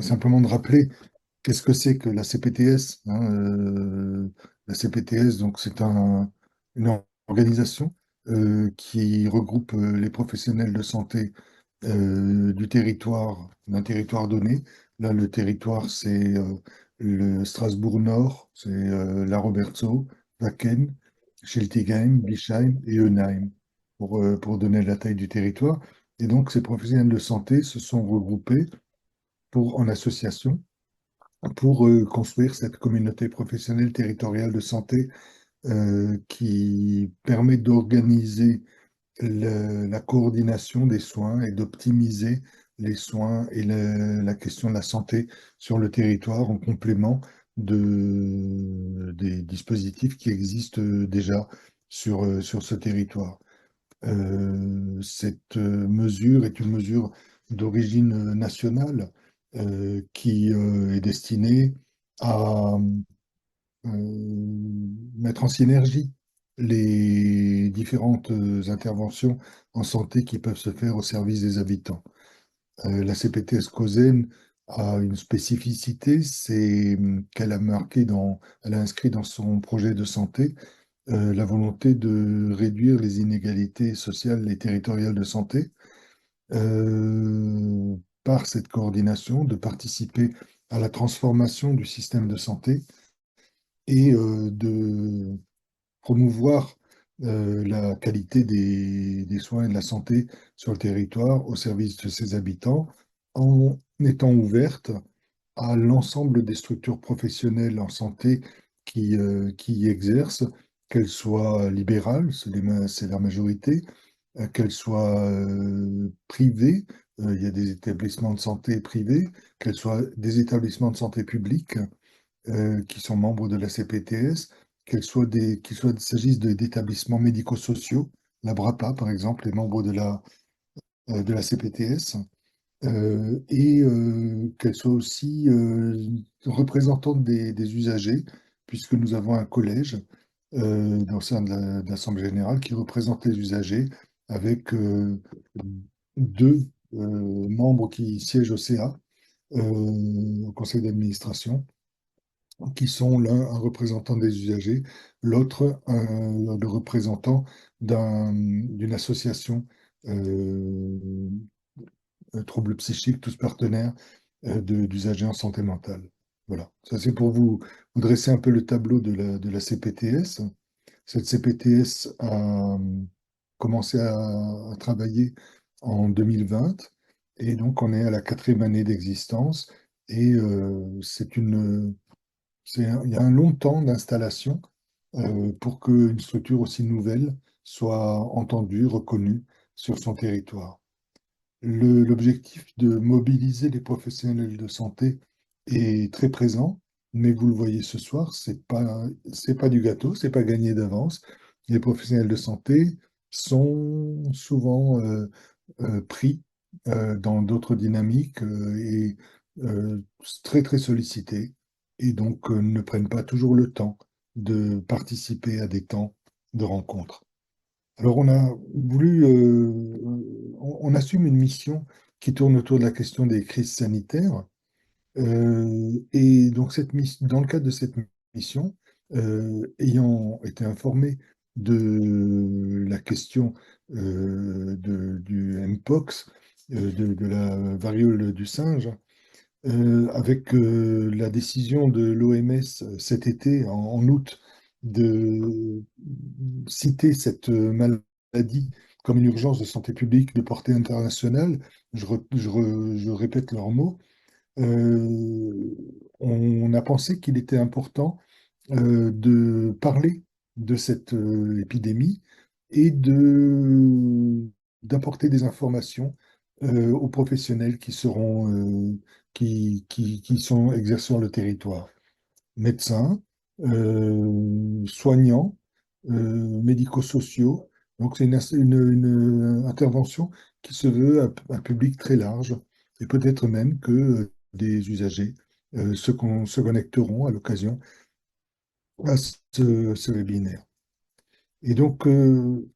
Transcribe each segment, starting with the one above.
simplement de rappeler qu'est-ce que c'est que la CPTS, hein, la CPTS, donc c'est une organisation qui regroupe les professionnels de santé du territoire, d'un territoire donné. Là, le territoire, c'est le Strasbourg Nord, c'est la Robertsau, Wacken, Schiltigheim, Bischheim et Eunheim, pour donner la taille du territoire. Et donc, ces professionnels de santé se sont regroupés en association pour construire cette communauté professionnelle territoriale de santé qui permet d'organiser la coordination des soins et d'optimiser les soins et la question de la santé sur le territoire en complément des dispositifs qui existent déjà sur ce territoire. Cette mesure est une mesure d'origine nationale qui est destinée à mettre en synergie les différentes interventions en santé qui peuvent se faire au service des habitants. La CPTS Causen a une spécificité, c'est qu'elle a elle a inscrit dans son projet de santé la volonté de réduire les inégalités sociales et territoriales de santé par cette coordination, de participer à la transformation du système de santé et de promouvoir la qualité des soins et de la santé sur le territoire au service de ses habitants en étant ouverte à l'ensemble des structures professionnelles en santé qui y exercent, qu'elles soient libérales, c'est la majorité, qu'elles soient privées, il y a des établissements de santé privés, qu'elles soient des établissements de santé publics qui sont membres de la CPTS, qu'il s'agisse d'établissements médico-sociaux, la BRAPA par exemple est membre de la CPTS, et qu'elle soit aussi représentante des usagers, puisque nous avons un collège au sein de l'Assemblée générale qui représente les usagers avec deux membres qui siègent au CA, au conseil d'administration, qui sont l'un un représentant des usagers, l'autre le représentant d'une association euh, troubles psychiques, tous partenaires d'usagers en santé mentale. Voilà, ça c'est pour vous dresser un peu le tableau de la CPTS. Cette CPTS a commencé à travailler en 2020 et donc on est à la quatrième année d'existence et il y a un long temps d'installation pour qu'une structure aussi nouvelle soit entendue, reconnue sur son territoire. L'objectif de mobiliser les professionnels de santé est très présent, mais vous le voyez ce soir, c'est pas du gâteau, c'est pas gagné d'avance. Les professionnels de santé sont souvent pris dans d'autres dynamiques et euh, très très sollicités, et donc ne prennent pas toujours le temps de participer à des temps de rencontre. Alors, on a voulu, on assume une mission qui tourne autour de la question des crises sanitaires. Et donc, dans le cadre de cette mission, ayant été informé de la question du Mpox, de la variole du singe, avec la décision de l'OMS cet été, en août, de citer cette maladie comme une urgence de santé publique de portée internationale, je répète leurs mots, on a pensé qu'il était important de parler de cette épidémie et d'apporter des informations aux professionnels qui sont exerçant sur le territoire. Médecins, soignants, médico-sociaux. Donc c'est une intervention qui se veut à un public très large et peut-être même que des usagers se connecteront à l'occasion à ce webinaire. Et donc, on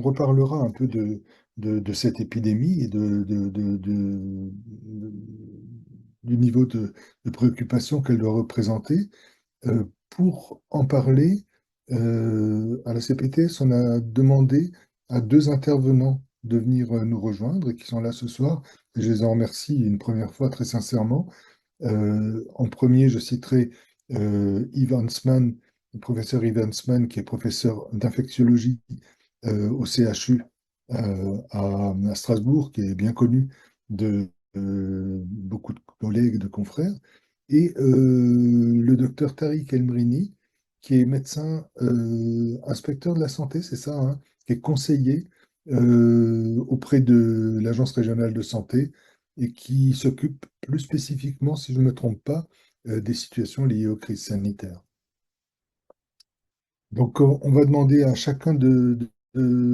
reparlera un peu de cette épidémie et du niveau de préoccupation qu'elle doit représenter. Pour en parler, à la CPTS, on a demandé à deux intervenants de venir nous rejoindre et qui sont là ce soir. Et je les en remercie une première fois très sincèrement. En premier, je citerai Yves Hansman, le professeur Yves Hansman, qui est professeur d'infectiologie au CHU à Strasbourg, qui est bien connu de beaucoup de collègues, de confrères, et le docteur Tariq Elmrini, qui est médecin inspecteur de la santé, c'est ça, hein, qui est conseiller auprès de l'Agence régionale de santé et qui s'occupe plus spécifiquement, si je ne me trompe pas, des situations liées aux crises sanitaires. Donc, on va demander à chacun de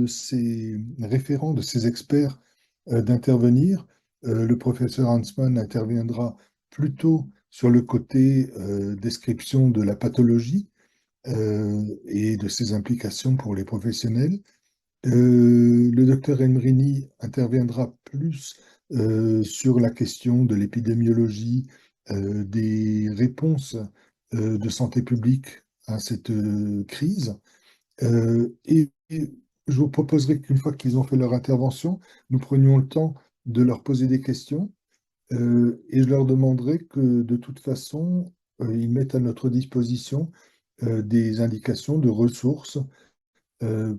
ces référents, de ces experts, d'intervenir. Le professeur Hansman interviendra plutôt sur le côté description de la pathologie et de ses implications pour les professionnels. Le docteur Emrini interviendra plus sur la question de l'épidémiologie, des réponses de santé publique à cette crise. Et je vous proposerai qu'une fois qu'ils ont fait leur intervention, nous prenions le temps de leur poser des questions et je leur demanderai que de toute façon, ils mettent à notre disposition des indications de ressources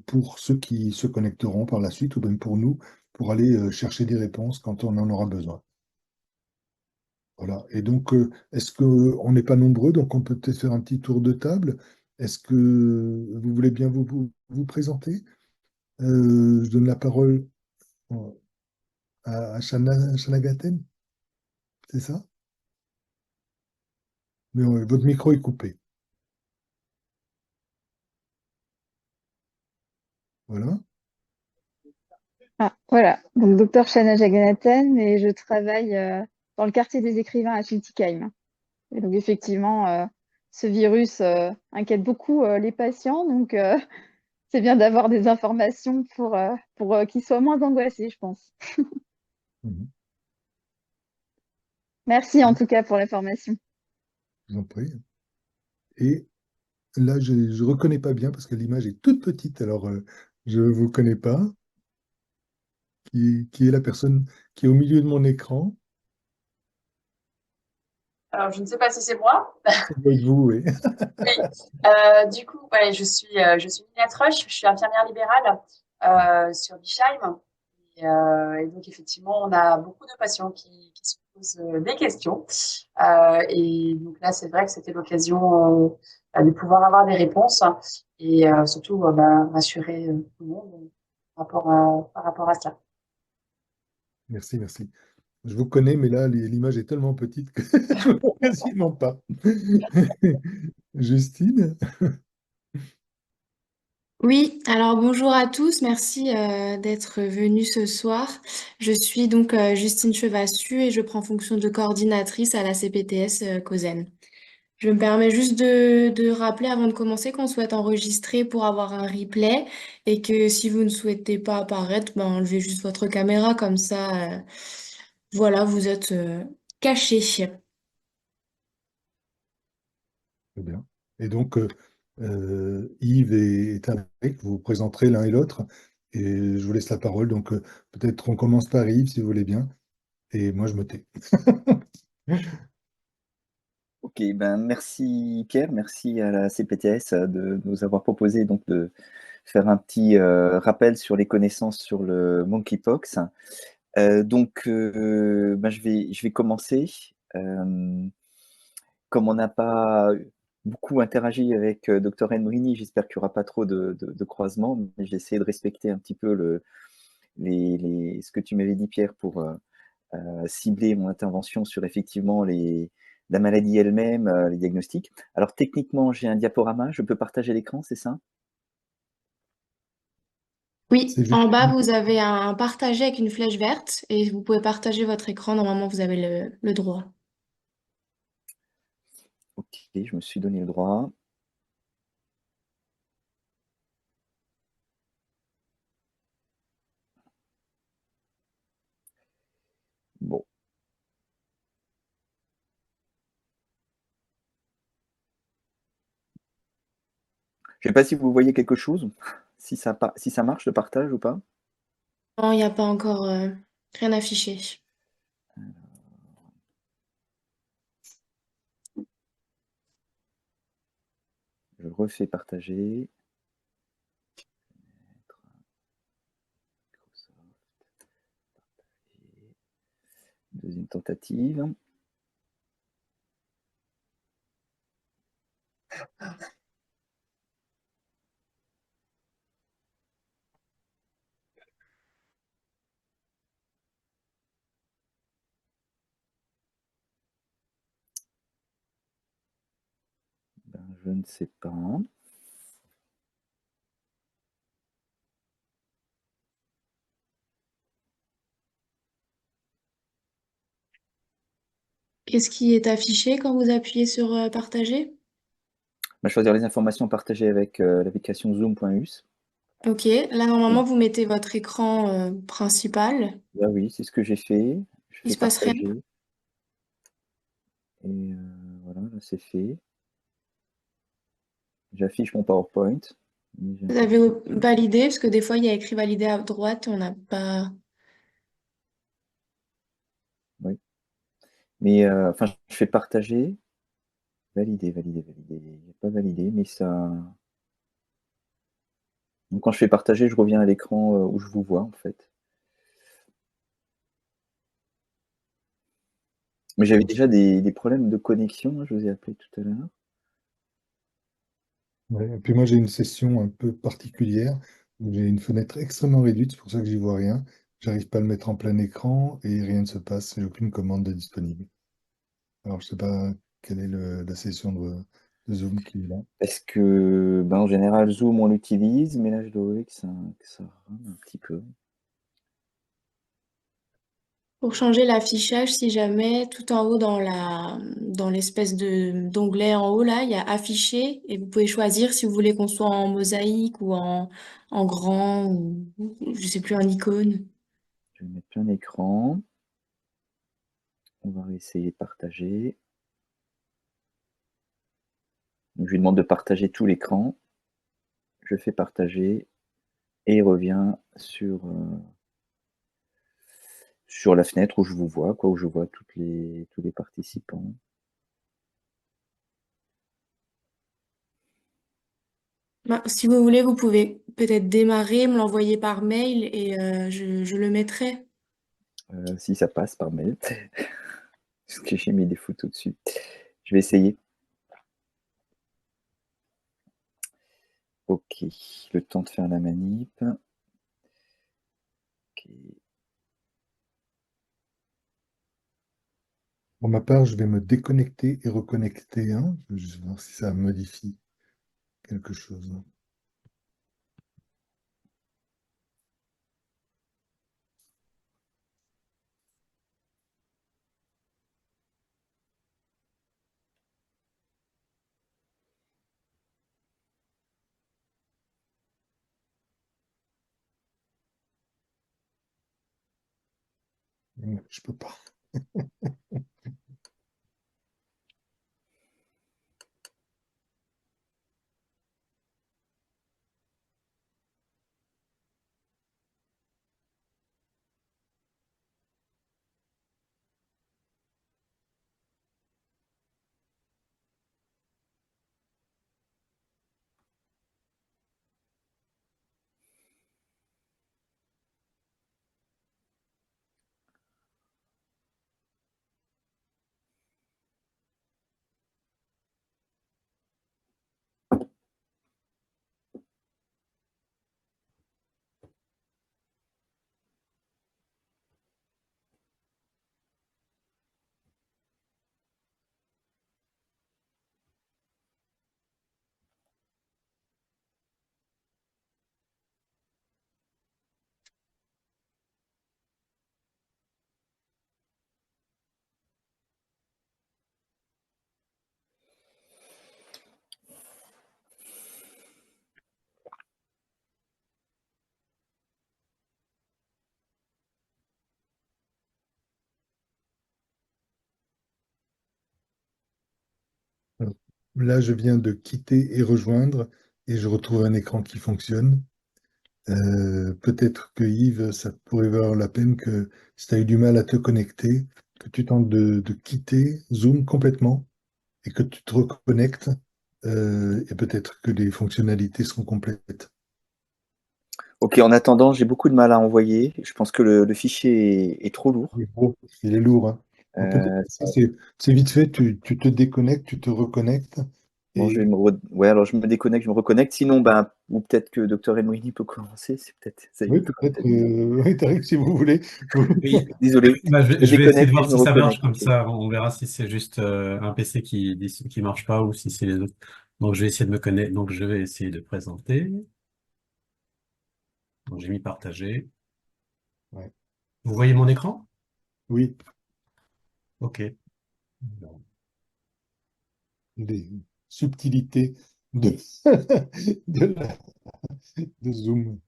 pour ceux qui se connecteront par la suite ou même pour nous, pour aller chercher des réponses quand on en aura besoin. Voilà. Et donc, est-ce qu'on n'est pas nombreux, donc on peut peut-être faire un petit tour de table. Est-ce que vous voulez bien vous présenter? Je donne la parole à Shana Gaten, c'est ça? Mais votre micro est coupé. Voilà. Ah, voilà, donc docteur Shana Jagannathan et je travaille dans le quartier des écrivains à Schiltigheim. Et donc effectivement, ce virus inquiète beaucoup les patients, donc c'est bien d'avoir des informations pour qu'ils soient moins angoissés, je pense. Mhm. Merci en tout cas pour l'information. Je vous en prie. Et là, je ne reconnais pas bien parce que l'image est toute petite, alors je ne vous connais pas. Qui est la personne qui est au milieu de mon écran? Alors, je ne sais pas si c'est moi. Ça doit être vous, oui. Oui. Du coup, ouais, je suis Nina Trush, je suis infirmière libérale sur Bischheim. Et donc, effectivement, on a beaucoup de patients qui se posent des questions. Et donc là, c'est vrai que c'était l'occasion de pouvoir avoir des réponses et surtout rassurer tout le monde par rapport à cela. Merci, merci. Je vous connais, mais là, l'image est tellement petite que je ne vois quasiment pas. Justine? Oui, alors bonjour à tous, merci d'être venus ce soir. Je suis donc Justine Chevassu et je prends fonction de coordinatrice à la CPTS Causen. Je me permets juste de rappeler avant de commencer qu'on souhaite enregistrer pour avoir un replay et que si vous ne souhaitez pas apparaître, ben, enlevez juste votre caméra comme ça. Voilà, vous êtes cachés. Très bien. Et donc, Yves et Tariq, vous vous présenterez l'un et l'autre. Et je vous laisse la parole. Donc, peut-être on commence par Yves, si vous voulez bien. Et moi, je me tais. Ok, ben merci Pierre, merci à la CPTS de nous avoir proposé donc de faire un petit rappel sur les connaissances sur le monkeypox. Ben, je vais commencer. Euh, Comme on n'a pas beaucoup interagi avec Dr Henrini, j'espère qu'il n'y aura pas trop de croisements, mais j'ai essayé de respecter un petit peu ce que tu m'avais dit Pierre pour cibler mon intervention sur effectivement la maladie elle-même, les diagnostics. Alors techniquement, j'ai un diaporama, je peux partager l'écran, c'est ça? Oui, C'est en bas, Justine. vous avez un partager avec une flèche verte et vous pouvez partager votre écran. Normalement, vous avez le droit. Ok, je me suis donné le droit. Bon. Je ne sais pas si vous voyez quelque chose, si ça marche le partage ou pas. Non, il n'y a pas encore rien affiché. Je refais partager. Deuxième tentative. Ben, je ne sais pas. Qu'est-ce qui est affiché quand vous appuyez sur partager? On va choisir les informations partagées avec l'application zoom.us. Ok, là normalement vous mettez votre écran principal. Là, oui, c'est ce que j'ai fait. Je Il fais se passe rien. partager. Et voilà, là c'est fait. J'affiche mon PowerPoint. Vous avez validé, parce que des fois il y a écrit valider à droite, on n'a pas. Oui. Mais enfin, je fais partager. Valider, valider, valider. Il n'y a pas validé, mais ça. Donc, quand je fais partager, je reviens à l'écran où je vous vois en fait. Mais j'avais déjà des problèmes de connexion, hein, je vous ai appelé tout à l'heure. Ouais. Et puis moi, j'ai une session un peu particulière où j'ai une fenêtre extrêmement réduite, c'est pour ça que j'y vois rien. J'arrive pas à le mettre en plein écran et rien ne se passe. J'ai aucune commande de disponible. Alors, je sais pas quelle est la session de Zoom qui est là. Parce que, ben, en général, Zoom, on l'utilise, mais là, je dois avouer que ça rame un petit peu. Pour changer l'affichage, si jamais tout en haut dans l'espèce de d'onglet en haut là, il y a afficher et vous pouvez choisir si vous voulez qu'on soit en mosaïque ou en grand ou je sais plus en icône. Je vais mettre plein écran. On va essayer de partager. Donc, je lui demande de partager tout l'écran. Je fais partager et il revient sur la fenêtre où je vous vois, quoi, où je vois tous les participants. Ben, si vous voulez, vous pouvez peut-être démarrer, me l'envoyer par mail et je le mettrai. Si ça passe par mail, parce que j'ai mis des photos dessus. Je vais essayer. Ok, le temps de faire la manip. Ok. Pour ma part, je vais me déconnecter et reconnecter. Hein. Je vais juste voir si ça modifie quelque chose. Je peux pas. là, je viens de quitter et rejoindre et je retrouve un écran qui fonctionne. Peut-être que Yves, ça pourrait valoir la peine que si tu as eu du mal à te connecter, que tu tentes de quitter Zoom complètement et que tu te reconnectes et peut-être que les fonctionnalités seront complètes. Ok, en attendant, j'ai beaucoup de mal à envoyer. Je pense que le fichier est trop lourd. Il est gros, il est lourd, hein. Donc peut-être Euh, que ça, c'est vite fait, tu te déconnectes, tu te reconnectes bon, et ouais, alors je me déconnecte, je me reconnecte. Sinon, ben, ou peut-être que Dr. Emrini peut commencer. Ça oui, évitera peut-être, peut-être de... oui, Tariq, si vous voulez. Oui, Désolé, bah, je me je vais essayer de déconnecte et voir je me si ça marche reconnecte. comme Ok. ça. On verra si c'est juste un PC qui marche pas ou si c'est les autres. Donc, je vais essayer de me connecter. Donc, je vais essayer de présenter. Donc, j'ai mis partager. Ouais. Vous voyez mon écran? Oui, OK. les subtilités de, de, de Zoom.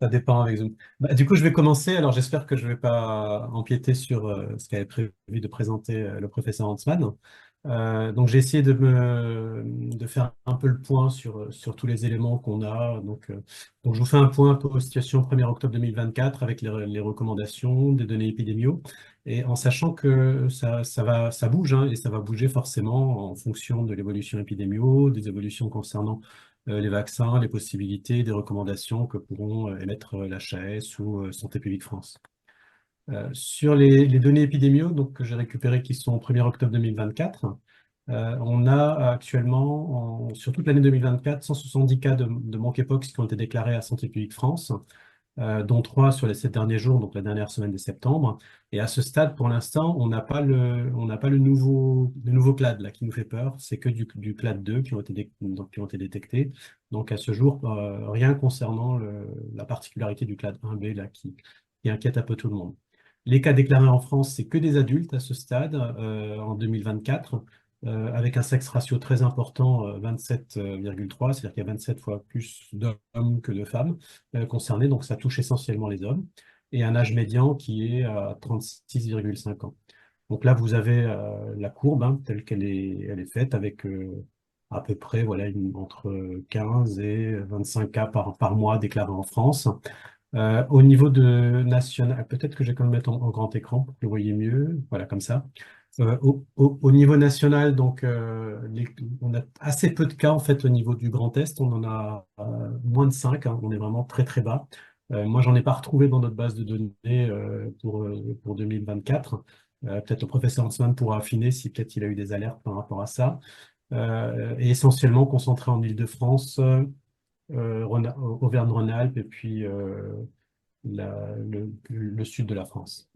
Ça dépend avec Zoom. Bah, du coup, je vais commencer. Alors, j'espère que je ne vais pas empiéter sur ce qu'avait prévu de présenter le professeur Huntsman. Donc, j'ai essayé de faire un peu le point sur tous les éléments qu'on a. Donc, je vous fais un point un peu aux situations 1er octobre 2024 avec les recommandations des données épidémiaux et en sachant que ça bouge hein, et ça va bouger forcément en fonction de l'évolution épidémiaux, des évolutions concernant les vaccins, les possibilités, des recommandations que pourront émettre l'HAS ou Santé publique France. Sur les données épidémiaux donc, que j'ai récupérées qui sont au 1er octobre 2024, on a actuellement, sur toute l'année 2024, 170 cas de monkeypox qui ont été déclarés à Santé publique France, dont 3 sur les 7 derniers jours, donc la dernière semaine de septembre. Et à ce stade, pour l'instant, on n'a pas le nouveau clade là, qui nous fait peur. C'est que du clade 2 donc, qui ont été détectés. Donc à ce jour, rien concernant la particularité du clade 1B là, qui inquiète un peu tout le monde. Les cas déclarés en France, c'est que des adultes à ce stade en 2024 avec un sexe ratio très important, 27,3, c'est-à-dire qu'il y a 27 fois plus d'hommes que de femmes concernés, donc ça touche essentiellement les hommes, et un âge médian qui est à 36,5 ans. Donc là, vous avez la courbe hein, telle elle est faite avec à peu près voilà, entre 15 et 25 cas par mois déclarés en France. Au niveau de national, peut-être que je vais quand même mettre en grand écran pour que vous voyez mieux, voilà comme ça. Au niveau national, donc, on a assez peu de cas en fait au niveau du Grand Est. On en a moins de 5, hein, on est vraiment très très bas. Moi, j'en ai pas retrouvé dans notre base de données pour 2024. Peut-être le professeur Huntsman pourra affiner si peut-être il a eu des alertes par rapport à ça. Et essentiellement concentré en Île-de-France, Auvergne-Rhône-Alpes et puis le sud de la France.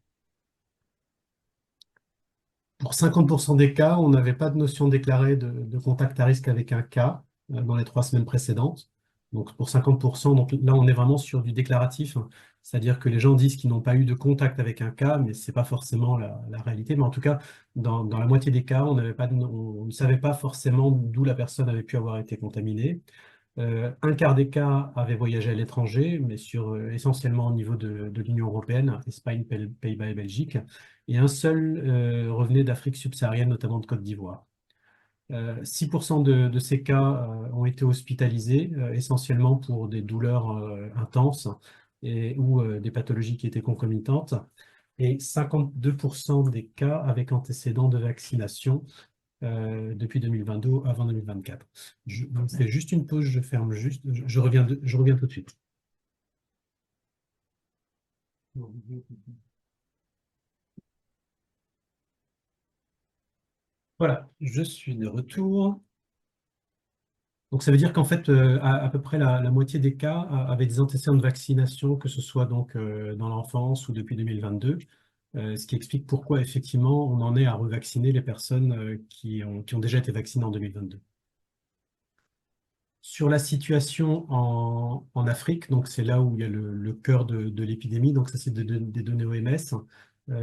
Pour 50% des cas, on n'avait pas de notion déclarée de contact à risque avec un cas dans les 3 semaines précédentes. Donc pour 50%, donc là on est vraiment sur du déclaratif, hein. C'est-à-dire que les gens disent qu'ils n'ont pas eu de contact avec un cas, mais ce n'est pas forcément la réalité. Mais en tout cas, dans la moitié des cas, on ne savait pas forcément d'où la personne avait pu avoir été contaminée. Un quart des cas avaient voyagé à l'étranger, mais essentiellement au niveau de l'Union européenne, Espagne, Pays-Bas et Belgique, et un seul revenait d'Afrique subsaharienne, notamment de Côte d'Ivoire. 6% de ces cas ont été hospitalisés, essentiellement pour des douleurs intenses ou des pathologies qui étaient concomitantes, et 52% des cas avec antécédent de vaccination depuis 2022 avant 2024. Je fais juste une pause, je ferme juste, je reviens tout de suite. Voilà, je suis de retour. Donc ça veut dire qu'en fait, à peu près la moitié des cas avaient des antécédents de vaccination, que ce soit donc dans l'enfance ou depuis 2022, ce qui explique pourquoi effectivement on en est à revacciner les personnes qui ont déjà été vaccinées en 2022. Sur la situation en Afrique, donc c'est là où il y a le cœur de l'épidémie, donc ça c'est des données OMS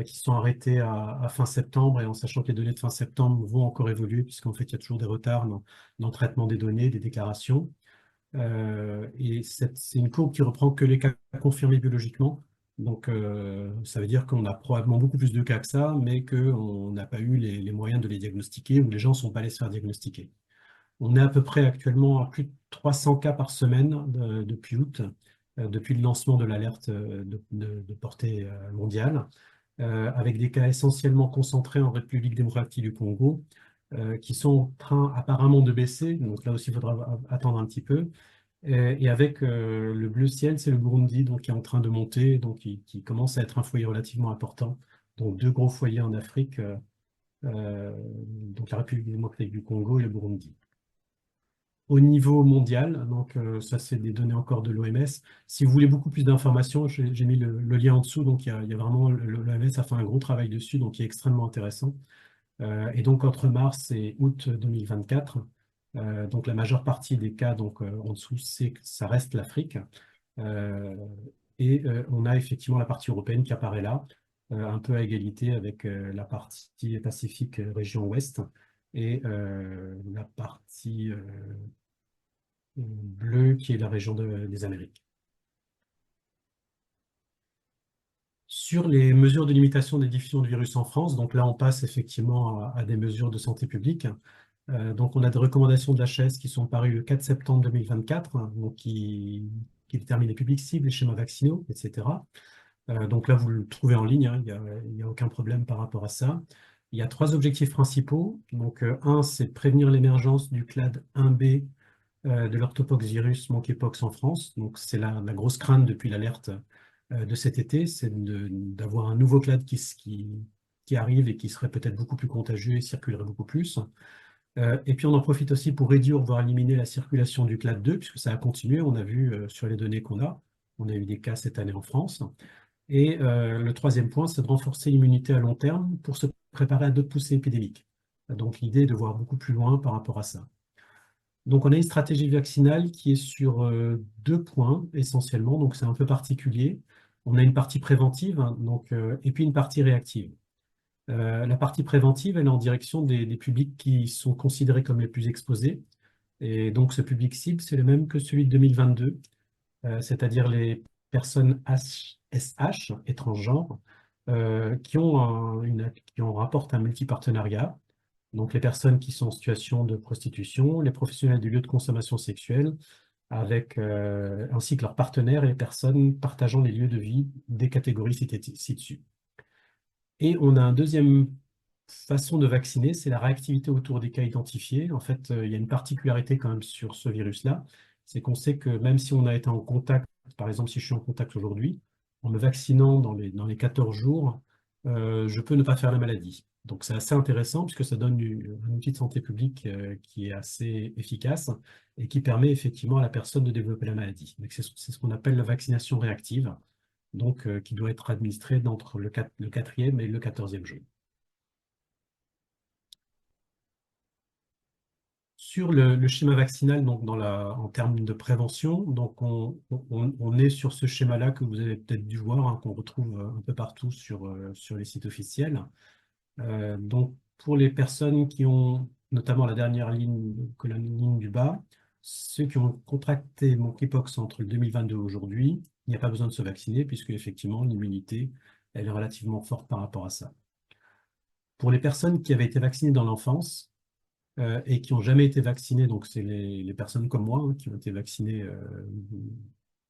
qui sont arrêtées à fin septembre et en sachant que les données de fin septembre vont encore évoluer puisqu'en fait il y a toujours des retards dans le traitement des données, des déclarations. Et c'est une courbe qui reprend que les cas confirmés biologiquement. Donc ça veut dire qu'on a probablement beaucoup plus de cas que ça, mais qu'on n'a pas eu les moyens de les diagnostiquer ou les gens ne sont pas allés se faire diagnostiquer. On est à peu près actuellement à plus de 300 cas par semaine depuis août, depuis le lancement de l'alerte de portée mondiale, avec des cas essentiellement concentrés en République démocratique du Congo, qui sont en train apparemment de baisser. Donc là aussi, il faudra attendre un petit peu. Et avec le bleu ciel, c'est le Burundi donc, qui est en train de monter, donc qui commence à être un foyer relativement important. Donc deux gros foyers en Afrique, donc la République démocratique du Congo et le Burundi. Au niveau mondial, donc ça c'est des données encore de l'OMS. Si vous voulez beaucoup plus d'informations, j'ai mis le lien en dessous. Donc il y a vraiment l'OMS a fait un gros travail dessus, donc qui est extrêmement intéressant. Et donc entre mars et août 2024, donc la majeure partie des cas donc en dessous, ça reste l'Afrique. Euh, et on a effectivement la partie européenne qui apparaît là, un peu à égalité avec la partie Pacifique région ouest et la partie bleue qui est la région des Amériques. Sur les mesures de limitation des diffusions du virus en France, donc là on passe effectivement à des mesures de santé publique. Donc on a des recommandations de l'HAS qui sont parues le 4 septembre 2024, donc qui déterminent les publics cibles, les schémas vaccinaux, etc. Donc là vous le trouvez en ligne, hein, il n'y a aucun problème par rapport à ça. Il y a trois objectifs principaux. Donc un, c'est prévenir l'émergence du clade 1B de l'orthopoxvirus monkeypox en France. Donc c'est la grosse crainte depuis l'alerte de cet été, c'est d'avoir un nouveau clade qui arrive et qui serait peut-être beaucoup plus contagieux et circulerait beaucoup plus. Et puis on en profite aussi pour réduire, voire éliminer la circulation du clade 2, puisque ça a continué, on a vu sur les données qu'on a, on a eu des cas cette année en France. Et le troisième point, c'est de renforcer l'immunité à long terme pour se préparer à d'autres poussées épidémiques. Donc l'idée est de voir beaucoup plus loin par rapport à ça. Donc, on a une stratégie vaccinale qui est sur deux points essentiellement, donc c'est un peu particulier. On a une partie préventive hein, donc, et puis une partie réactive. La partie préventive, elle est en direction des publics qui sont considérés comme les plus exposés. Et donc, ce public cible, c'est le même que celui de 2022, c'est-à-dire les personnes SH, étransgenres, qui rapportent un multipartenariat. Donc les personnes qui sont en situation de prostitution, les professionnels du lieu de consommation sexuelle, ainsi que leurs partenaires et les personnes partageant les lieux de vie des catégories citées ci-dessus. Et on a une deuxième façon de vacciner, c'est la réactivité autour des cas identifiés. En fait, il y a une particularité quand même sur ce virus-là, c'est qu'on sait que même si on a été en contact, par exemple si je suis en contact aujourd'hui, en me vaccinant dans les 14 jours, je peux ne pas faire la maladie. Donc c'est assez intéressant puisque ça donne un outil de santé publique qui est assez efficace et qui permet effectivement à la personne de développer la maladie. C'est ce qu'on appelle la vaccination réactive, donc qui doit être administrée entre le 4e et le 14e jour. Sur le schéma vaccinal, donc en termes de prévention, donc on est sur ce schéma-là que vous avez peut-être dû voir, hein, qu'on retrouve un peu partout sur les sites officiels. Donc, pour les personnes qui ont, notamment la dernière ligne, ligne du bas, ceux qui ont contracté monkeypox entre le 2022 et aujourd'hui, il n'y a pas besoin de se vacciner puisque effectivement l'immunité, elle est relativement forte par rapport à ça. Pour les personnes qui avaient été vaccinées dans l'enfance et qui n'ont jamais été vaccinées, donc c'est les personnes comme moi hein, qui ont été vaccinées,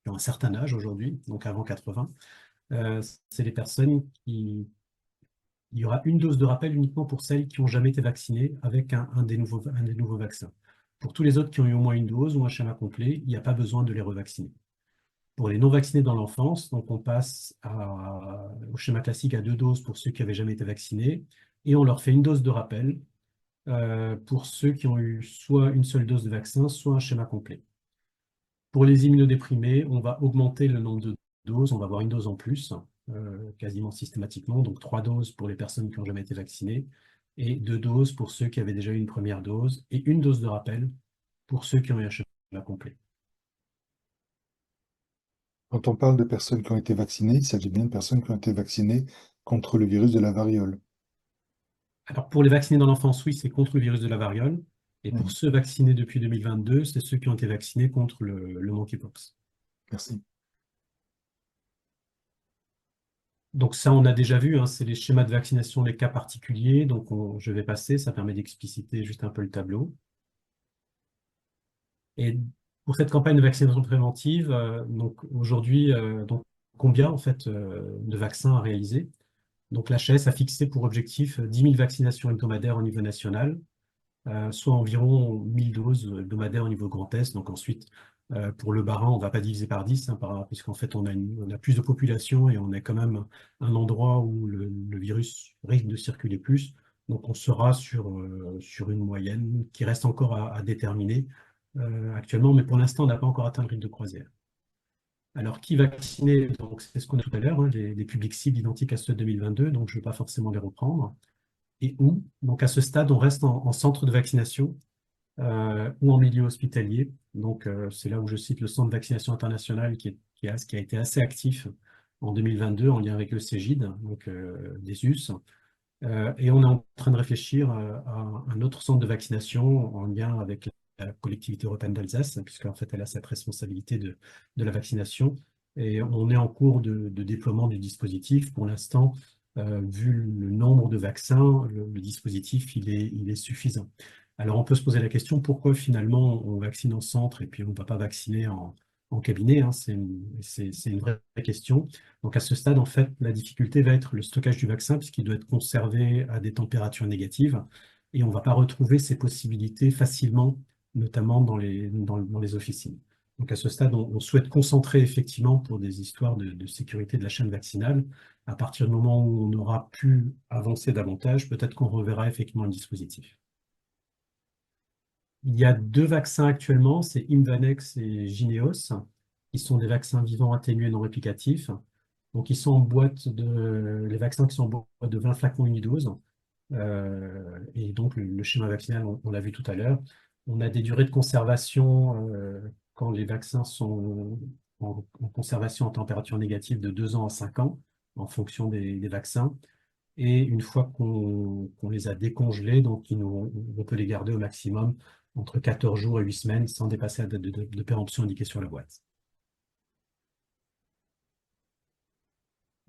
qui ont un certain âge aujourd'hui, donc avant 80, c'est les personnes qui... Il y aura une dose de rappel uniquement pour celles qui n'ont jamais été vaccinées avec un des nouveaux vaccins. Pour tous les autres qui ont eu au moins une dose ou un schéma complet, il n'y a pas besoin de les revacciner. Pour les non vaccinés dans l'enfance, donc on passe au schéma classique à 2 doses pour ceux qui n'avaient jamais été vaccinés et on leur fait une dose de rappel pour ceux qui ont eu soit une seule dose de vaccin, soit un schéma complet. Pour les immunodéprimés, on va augmenter le nombre de doses, on va avoir une dose en plus, quasiment systématiquement, donc 3 doses pour les personnes qui n'ont jamais été vaccinées, et 2 doses pour ceux qui avaient déjà eu une première dose, et une dose de rappel pour ceux qui ont eu un schéma complet. Quand on parle de personnes qui ont été vaccinées, il s'agit bien de personnes qui ont été vaccinées contre le virus de la variole. Alors pour les vaccinés dans l'enfance, oui, c'est contre le virus de la variole, et pour ceux vaccinés depuis 2022, c'est ceux qui ont été vaccinés contre le monkeypox. Merci. Donc ça, on a déjà vu, hein, c'est les schémas de vaccination, les cas particuliers. Donc je vais passer, ça permet d'expliciter juste un peu le tableau. Et pour cette campagne de vaccination préventive, donc aujourd'hui, donc combien en fait de vaccins à réaliser? Donc l'HAS a fixé pour objectif 10 000 vaccinations hebdomadaires au niveau national, soit environ 1000 doses hebdomadaires au niveau Grand Est. Donc ensuite, pour le Bas-Rhin, on ne va pas diviser par 10, hein, puisqu'en fait, on a plus de population et on est quand même un endroit où le virus risque de circuler plus. Donc on sera sur une moyenne qui reste encore à déterminer actuellement, mais pour l'instant, on n'a pas encore atteint le rythme de croisière. Alors, qui vacciner? Donc, c'est ce qu'on a tout à l'heure, hein, des publics cibles identiques à ceux de 2022, donc je ne vais pas forcément les reprendre. Et où? Donc, à ce stade, on reste en centre de vaccination ou en milieu hospitalier. Donc, c'est là où je cite le Centre de vaccination international qui a été assez actif en 2022 en lien avec le Cégide, donc des US. Et on est en train de réfléchir à un autre centre de vaccination en lien avec la collectivité européenne d'Alsace, puisqu'en fait, elle a cette responsabilité de la vaccination. Et on est en cours de déploiement du dispositif. Pour l'instant, vu le nombre de vaccins, le dispositif, il est suffisant. Alors, on peut se poser la question, pourquoi finalement on vaccine en centre et puis on ne va pas vacciner en cabinet, hein, c'est une vraie question. Donc à ce stade, en fait, la difficulté va être le stockage du vaccin, puisqu'il doit être conservé à des températures négatives, et on ne va pas retrouver ces possibilités facilement, notamment dans les officines. Donc à ce stade, on souhaite concentrer effectivement pour des histoires de sécurité de la chaîne vaccinale. À partir du moment où on aura pu avancer davantage, peut-être qu'on reverra effectivement le dispositif. Il y a 2 vaccins actuellement, c'est Imvanex et Jynneos, qui sont des vaccins vivants atténués non réplicatifs. Donc, ils sont en les vaccins qui sont en boîte de 20 flacons unidoses. Et donc, le schéma vaccinal, on l'a vu tout à l'heure. On a des durées de conservation quand les vaccins sont en conservation en température négative de 2 ans à 5 ans, en fonction des vaccins. Et une fois qu'on les a décongelés, donc on peut les garder au maximum entre 14 jours et 8 semaines sans dépasser la date de péremption indiquée sur la boîte.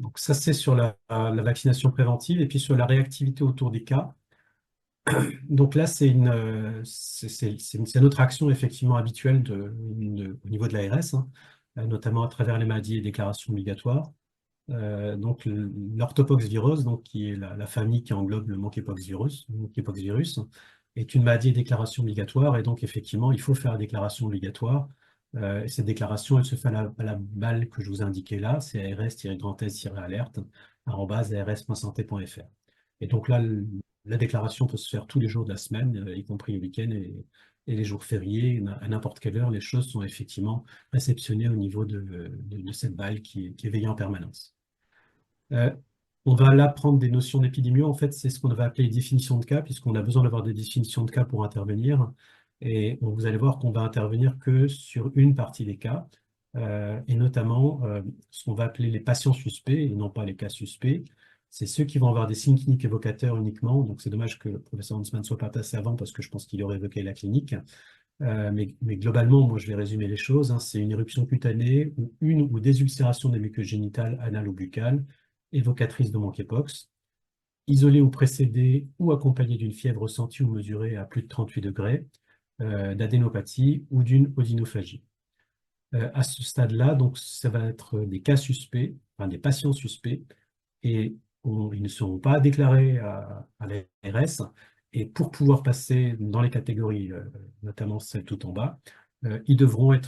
Donc ça, c'est sur la vaccination préventive et puis sur la réactivité autour des cas. Donc là, c'est notre action effectivement habituelle au niveau de l'ARS, hein, notamment à travers les maladies et déclarations obligatoires. Donc l'orthopox virus, donc qui est la famille qui englobe le monkeypox virus, est une maladie et déclaration obligatoire, et donc effectivement il faut faire la déclaration obligatoire. Et cette déclaration, elle se fait à la balle que je vous ai indiquée là, c'est ars-alerte@ars.santé.fr. Et donc là, la déclaration peut se faire tous les jours de la semaine, y compris le week-end et les jours fériés, à n'importe quelle heure. Les choses sont effectivement réceptionnées au niveau de cette balle qui est veillée en permanence. On va là prendre des notions d'épidémie. En fait, c'est ce qu'on va appeler les définitions de cas, puisqu'on a besoin d'avoir des définitions de cas pour intervenir. Et vous allez voir qu'on va intervenir que sur une partie des cas, et notamment ce qu'on va appeler les patients suspects, et non pas les cas suspects. C'est ceux qui vont avoir des signes cliniques évocateurs uniquement. Donc, c'est dommage que le professeur Huntsman ne soit pas passé avant, parce que je pense qu'il aurait évoqué la clinique. Mais globalement, moi, je vais résumer les choses, hein. C'est une éruption cutanée ou une ou des ulcérations des muqueuses génitales anales ou buccales, évocatrice de monkeypox, isolée ou précédée ou accompagnée d'une fièvre ressentie ou mesurée à plus de 38 degrés, d'adénopathie ou d'une odynophagie. À ce stade-là, donc, ça va être des cas suspects, enfin des patients suspects, et ils ne seront pas déclarés à l'ARS. Et pour pouvoir passer dans les catégories, notamment celle tout en bas, ils devront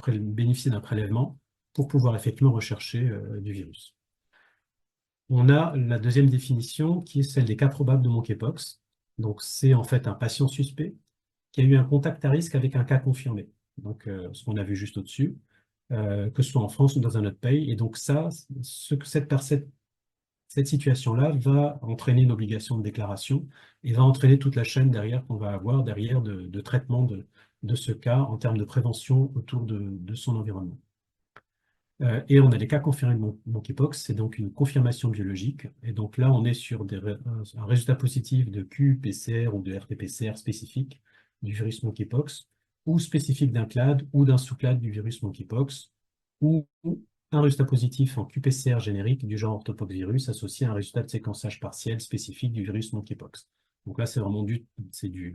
bénéficier d'un prélèvement pour pouvoir effectivement rechercher du virus. On a la deuxième définition qui est celle des cas probables de monkeypox. Donc, c'est en fait un patient suspect qui a eu un contact à risque avec un cas confirmé. Donc, ce qu'on a vu juste au-dessus, que ce soit en France ou dans un autre pays. Et donc, ça, cette situation-là va entraîner une obligation de déclaration et va entraîner toute la chaîne derrière qu'on va avoir derrière de traitement de ce cas en termes de prévention autour de son environnement. Et on a les cas confirmés de monkeypox, c'est donc une confirmation biologique. Et donc là, on est sur un résultat positif de qPCR ou de RT-PCR spécifique du virus monkeypox, ou spécifique d'un clade ou d'un sous-clade du virus monkeypox, ou un résultat positif en qPCR générique du genre orthopoxvirus associé à un résultat de séquençage partiel spécifique du virus monkeypox. Donc là, c'est vraiment du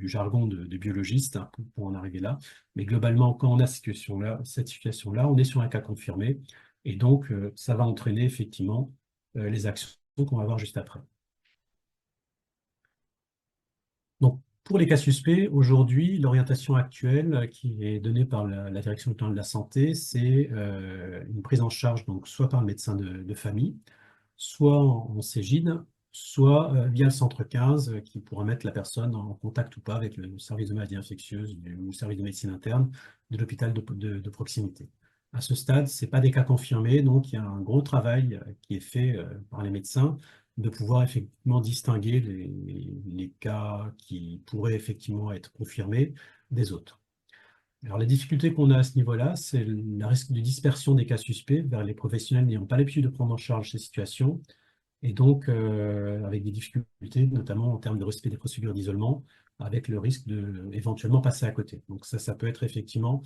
jargon de biologiste hein, pour en arriver là. Mais globalement, quand on a cette situation-là, on est sur un cas confirmé. Et donc, ça va entraîner effectivement les actions qu'on va voir juste après. Donc, pour les cas suspects, aujourd'hui, l'orientation actuelle qui est donnée par la Direction nationale de la santé, c'est une prise en charge donc, soit par le médecin de famille, soit en Cégide, soit via le centre 15 qui pourra mettre la personne en contact ou pas avec le service de maladies infectieuses ou le service de médecine interne de l'hôpital de proximité. À ce stade, ce n'est pas des cas confirmés, donc il y a un gros travail qui est fait par les médecins de pouvoir effectivement distinguer les cas qui pourraient effectivement être confirmés des autres. Alors, la difficulté qu'on a à ce niveau-là, c'est le risque de dispersion des cas suspects vers les professionnels n'ayant pas l'habitude de prendre en charge ces situations, et donc avec des difficultés, notamment en termes de respect des procédures d'isolement, avec le risque de éventuellement passer à côté. Donc ça peut être effectivement,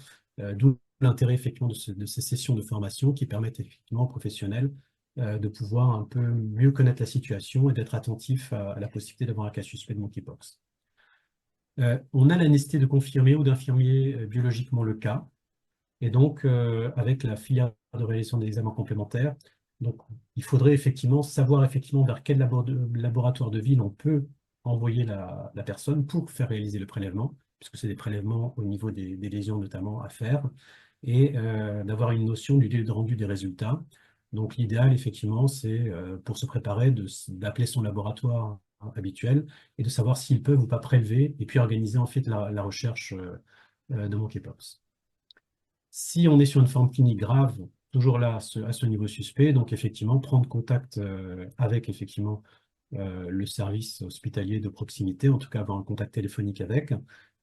d'où l'intérêt effectivement de ces sessions de formation qui permettent effectivement aux professionnels de pouvoir un peu mieux connaître la situation et d'être attentif à la possibilité d'avoir un cas suspect de monkeypox. On a la nécessité de confirmer ou d'infirmer biologiquement le cas, et donc avec la filière de réalisation des examens complémentaires, donc il faudrait effectivement savoir effectivement vers quel laboratoire de ville on peut envoyer la personne pour faire réaliser le prélèvement, puisque c'est des prélèvements au niveau des lésions notamment à faire, et d'avoir une notion du délai de rendu des résultats. Donc l'idéal effectivement c'est pour se préparer d'appeler son laboratoire habituel et de savoir s'ils peuvent ou pas prélever et puis organiser en fait la recherche de monkeypox. Si on est sur une forme clinique grave, toujours là à ce niveau suspect, donc effectivement prendre contact avec effectivement le service hospitalier de proximité, en tout cas avoir un contact téléphonique avec,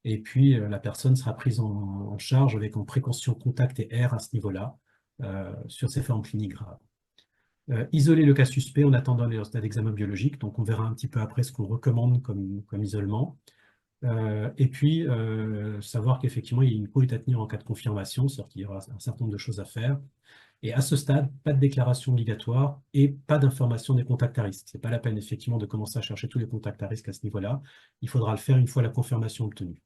et puis la personne sera prise en charge avec en précaution contact et air à ce niveau-là sur ces formes cliniques graves. Isoler le cas suspect en attendant les résultats d'examen biologique, donc on verra un petit peu après ce qu'on recommande comme isolement. Et puis, savoir qu'effectivement, il y a une côte à tenir en cas de confirmation, c'est-à-dire qu'il y aura un certain nombre de choses à faire. Et à ce stade, pas de déclaration obligatoire et pas d'information des contacts à risque. Ce n'est pas la peine, effectivement, de commencer à chercher tous les contacts à risque à ce niveau-là. Il faudra le faire une fois la confirmation obtenue.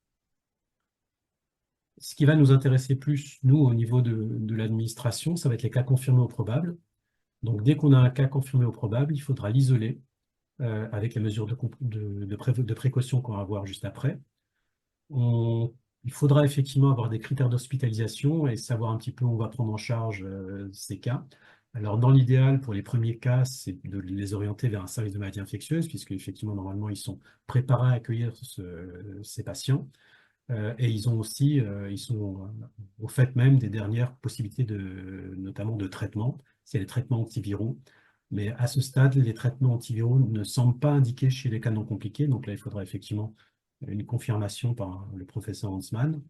Ce qui va nous intéresser plus, nous, au niveau de l'administration, ça va être les cas confirmés au probable. Donc, dès qu'on a un cas confirmé au probable, il faudra l'isoler avec les mesures de précaution qu'on va voir juste après. Il faudra effectivement avoir des critères d'hospitalisation et savoir un petit peu où on va prendre en charge ces cas. Alors, dans l'idéal, pour les premiers cas, c'est de les orienter vers un service de maladies infectieuses, puisque effectivement, normalement, ils sont préparés à accueillir ces patients. Et ils sont au fait même des dernières possibilités notamment de traitement, c'est les traitements antiviraux. Mais à ce stade, les traitements antiviraux ne semblent pas indiqués chez les cas non compliqués. Donc là, il faudra effectivement une confirmation par le professeur Hansman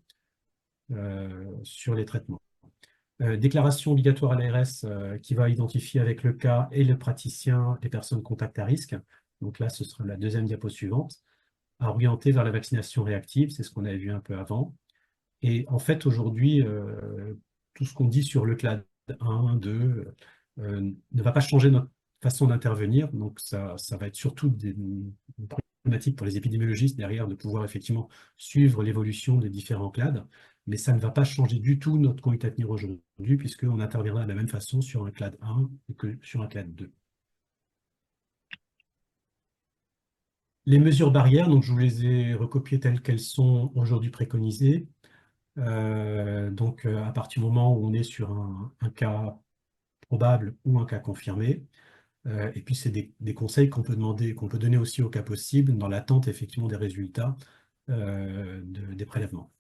sur les traitements. Déclaration obligatoire à l'ARS qui va identifier avec le cas et le praticien les personnes contact à risque. Donc là, ce sera la deuxième diapo suivante, à orienter vers la vaccination réactive, c'est ce qu'on avait vu un peu avant. Et en fait, aujourd'hui, tout ce qu'on dit sur le CLAD 1, 2, ne va pas changer notre façon d'intervenir. Donc, ça va être surtout une problématique pour les épidémiologistes derrière de pouvoir effectivement suivre l'évolution des différents CLAD. Mais ça ne va pas changer du tout notre conduite à tenir aujourd'hui, puisqu'on interviendra de la même façon sur un CLAD 1 que sur un CLAD 2. Les mesures barrières, donc je vous les ai recopiées telles qu'elles sont aujourd'hui préconisées. À partir du moment où on est sur un cas probable ou un cas confirmé, et puis c'est des conseils qu'on peut donner aussi au cas possible dans l'attente effectivement des résultats des prélèvements.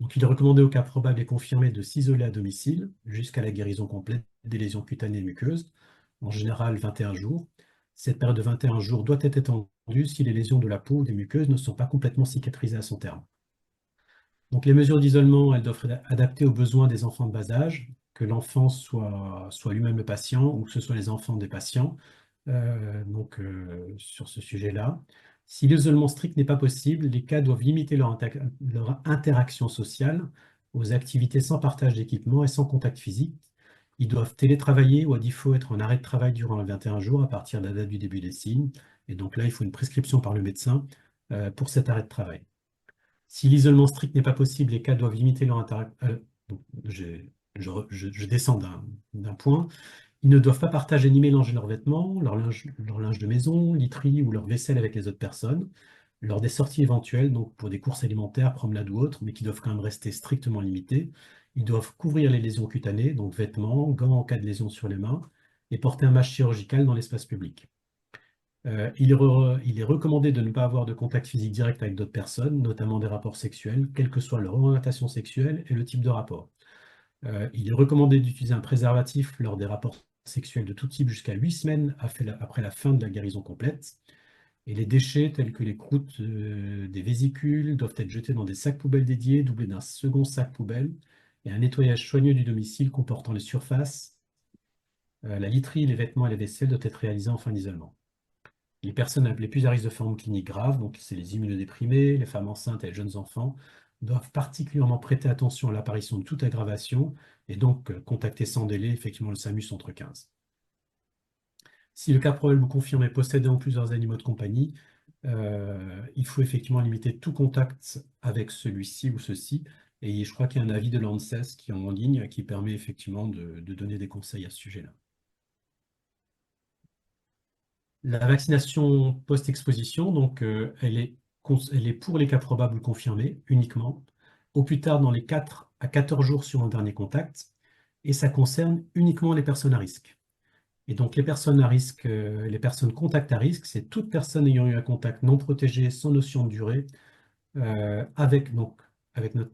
Donc il est recommandé au cas probable et confirmé de s'isoler à domicile jusqu'à la guérison complète des lésions cutanées et muqueuses, en général 21 jours. Cette période de 21 jours doit être étendue si les lésions de la peau ou des muqueuses ne sont pas complètement cicatrisées à son terme. Donc les mesures d'isolement, elles doivent être adaptées aux besoins des enfants de bas âge, que l'enfant soit lui-même le patient ou que ce soit les enfants des patients, sur ce sujet-là. Si l'isolement strict n'est pas possible, les cas doivent limiter leur interaction sociale aux activités sans partage d'équipement et sans contact physique. Ils doivent télétravailler ou à défaut être en arrêt de travail durant les 21 jours à partir de la date du début des signes. Et donc là, il faut une prescription par le médecin pour cet arrêt de travail. Si l'isolement strict n'est pas possible, les cas doivent limiter leur interaction. Je descends d'un point. Ils ne doivent pas partager ni mélanger leurs vêtements, leur linge de maison, literie ou leur vaisselle avec les autres personnes, lors des sorties éventuelles, donc pour des courses alimentaires, promenades ou autres, mais qui doivent quand même rester strictement limitées. Ils doivent couvrir les lésions cutanées, donc vêtements, gants en cas de lésion sur les mains, et porter un masque chirurgical dans l'espace public. Il est recommandé de ne pas avoir de contact physique direct avec d'autres personnes, notamment des rapports sexuels, quelle que soit leur orientation sexuelle et le type de rapport. Il est recommandé d'utiliser un préservatif lors des rapports sexuels de tout type jusqu'à 8 semaines après la fin de la guérison complète. Et les déchets tels que les croûtes des vésicules doivent être jetés dans des sacs poubelles dédiés, doublés d'un second sac poubelle, et un nettoyage soigneux du domicile comportant les surfaces, la literie, les vêtements et les vaisselles doivent être réalisés en fin d'isolement. Les personnes les plus à risque de formes cliniques graves, donc c'est les immunodéprimés, les femmes enceintes et les jeunes enfants, doivent particulièrement prêter attention à l'apparition de toute aggravation et donc contacter sans délai effectivement le SAMU Centre 15. Si le cas probable ou confirmé possédant plusieurs animaux de compagnie, il faut effectivement limiter tout contact avec celui-ci ou ceux-ci. Et je crois qu'il y a un avis de l'ANSES qui est en ligne qui permet effectivement de donner des conseils à ce sujet-là. La vaccination post-exposition, donc, elle est pour les cas probables ou confirmés uniquement, au plus tard dans les 4 à 14 jours sur un dernier contact, et ça concerne uniquement les personnes à risque. Et donc les personnes à risque, les personnes contact à risque, c'est toute personne ayant eu un contact non protégé sans notion de durée,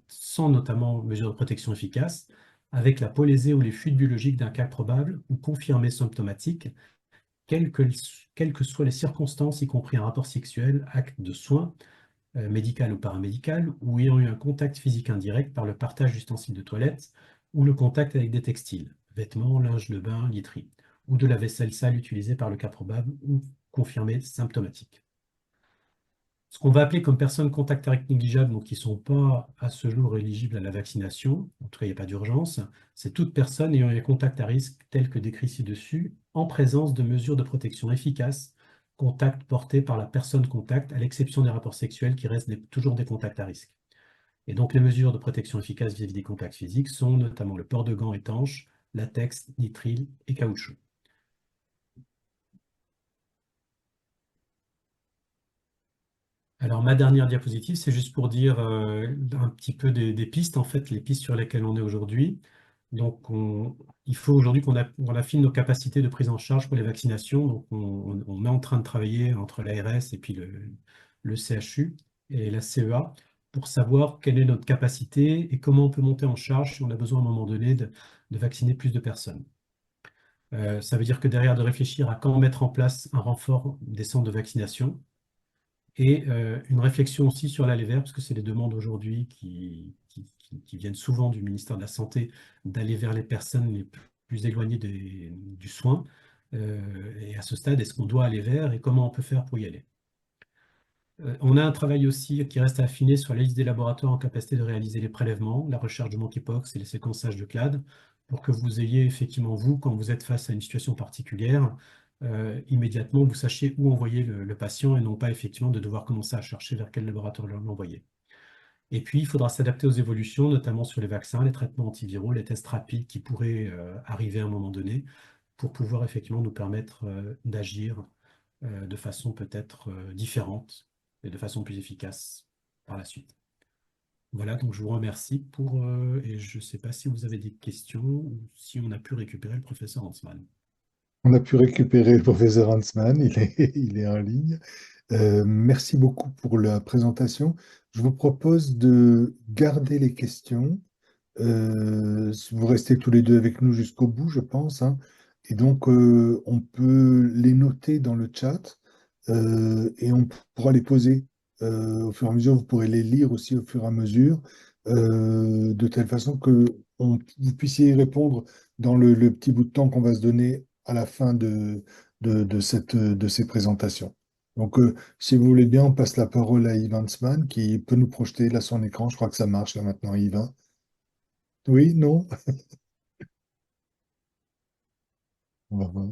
sans notamment mesures de protection efficaces, avec la polésée ou les fuites biologiques d'un cas probable ou confirmé symptomatique, quelles que soient les circonstances, y compris un rapport sexuel, acte de soins, médical ou paramédical, ou ayant eu un contact physique indirect par le partage d'ustensiles de toilette ou le contact avec des textiles, vêtements, linge de bain, literie, ou de la vaisselle sale utilisée par le cas probable ou confirmé symptomatique. Ce qu'on va appeler comme personnes contact à risque négligeable, donc qui ne sont pas à ce jour éligibles à la vaccination, en tout cas il n'y a pas d'urgence, c'est toute personne ayant eu un contact à risque tel que décrit ci-dessus, en présence de mesures de protection efficaces, contact porté par la personne contact, à l'exception des rapports sexuels qui restent toujours des contacts à risque. Et donc les mesures de protection efficaces vis-à-vis des contacts physiques sont notamment le port de gants étanches, latex, nitrile et caoutchouc. Alors, ma dernière diapositive, c'est juste pour dire un petit peu des pistes, en fait, les pistes sur lesquelles on est aujourd'hui. Donc, il faut aujourd'hui qu'on affine nos capacités de prise en charge pour les vaccinations. Donc, on est en train de travailler entre l'ARS et puis le CHU et la CEA pour savoir quelle est notre capacité et comment on peut monter en charge si on a besoin à un moment donné de vacciner plus de personnes. Ça veut dire que derrière, de réfléchir à quand mettre en place un renfort des centres de vaccination, et une réflexion aussi sur l'aller vers, parce que c'est les demandes aujourd'hui qui viennent souvent du ministère de la Santé, d'aller vers les personnes les plus éloignées du soin. Et à ce stade, est-ce qu'on doit aller vers et comment on peut faire pour y aller? On a un travail aussi qui reste à affiner sur la liste des laboratoires en capacité de réaliser les prélèvements, la recherche de monkeypox et les séquençages de CLAD, pour que vous ayez effectivement, vous, quand vous êtes face à une situation particulière, immédiatement, vous sachiez où envoyer le patient et non pas effectivement de devoir commencer à chercher vers quel laboratoire l'envoyer. Et puis, il faudra s'adapter aux évolutions, notamment sur les vaccins, les traitements antiviraux, les tests rapides qui pourraient arriver à un moment donné, pour pouvoir effectivement nous permettre d'agir de façon peut-être différente et de façon plus efficace par la suite. Voilà, donc je vous remercie et je ne sais pas si vous avez des questions ou si on a pu récupérer le professeur Hansman. On a pu récupérer le professeur Hansman, il est en ligne. Merci beaucoup pour la présentation. Je vous propose de garder les questions. Vous restez tous les deux avec nous jusqu'au bout, je pense, hein. Et donc, on peut les noter dans le chat et on pourra les poser au fur et à mesure. Vous pourrez les lire aussi au fur et à mesure, de telle façon que vous puissiez y répondre dans le petit bout de temps qu'on va se donner à la fin de ces présentations. Donc, si vous voulez bien, on passe la parole à Yves Hansman qui peut nous projeter là son écran. Je crois que ça marche là maintenant, Yves, hein. Oui, non? On va voir.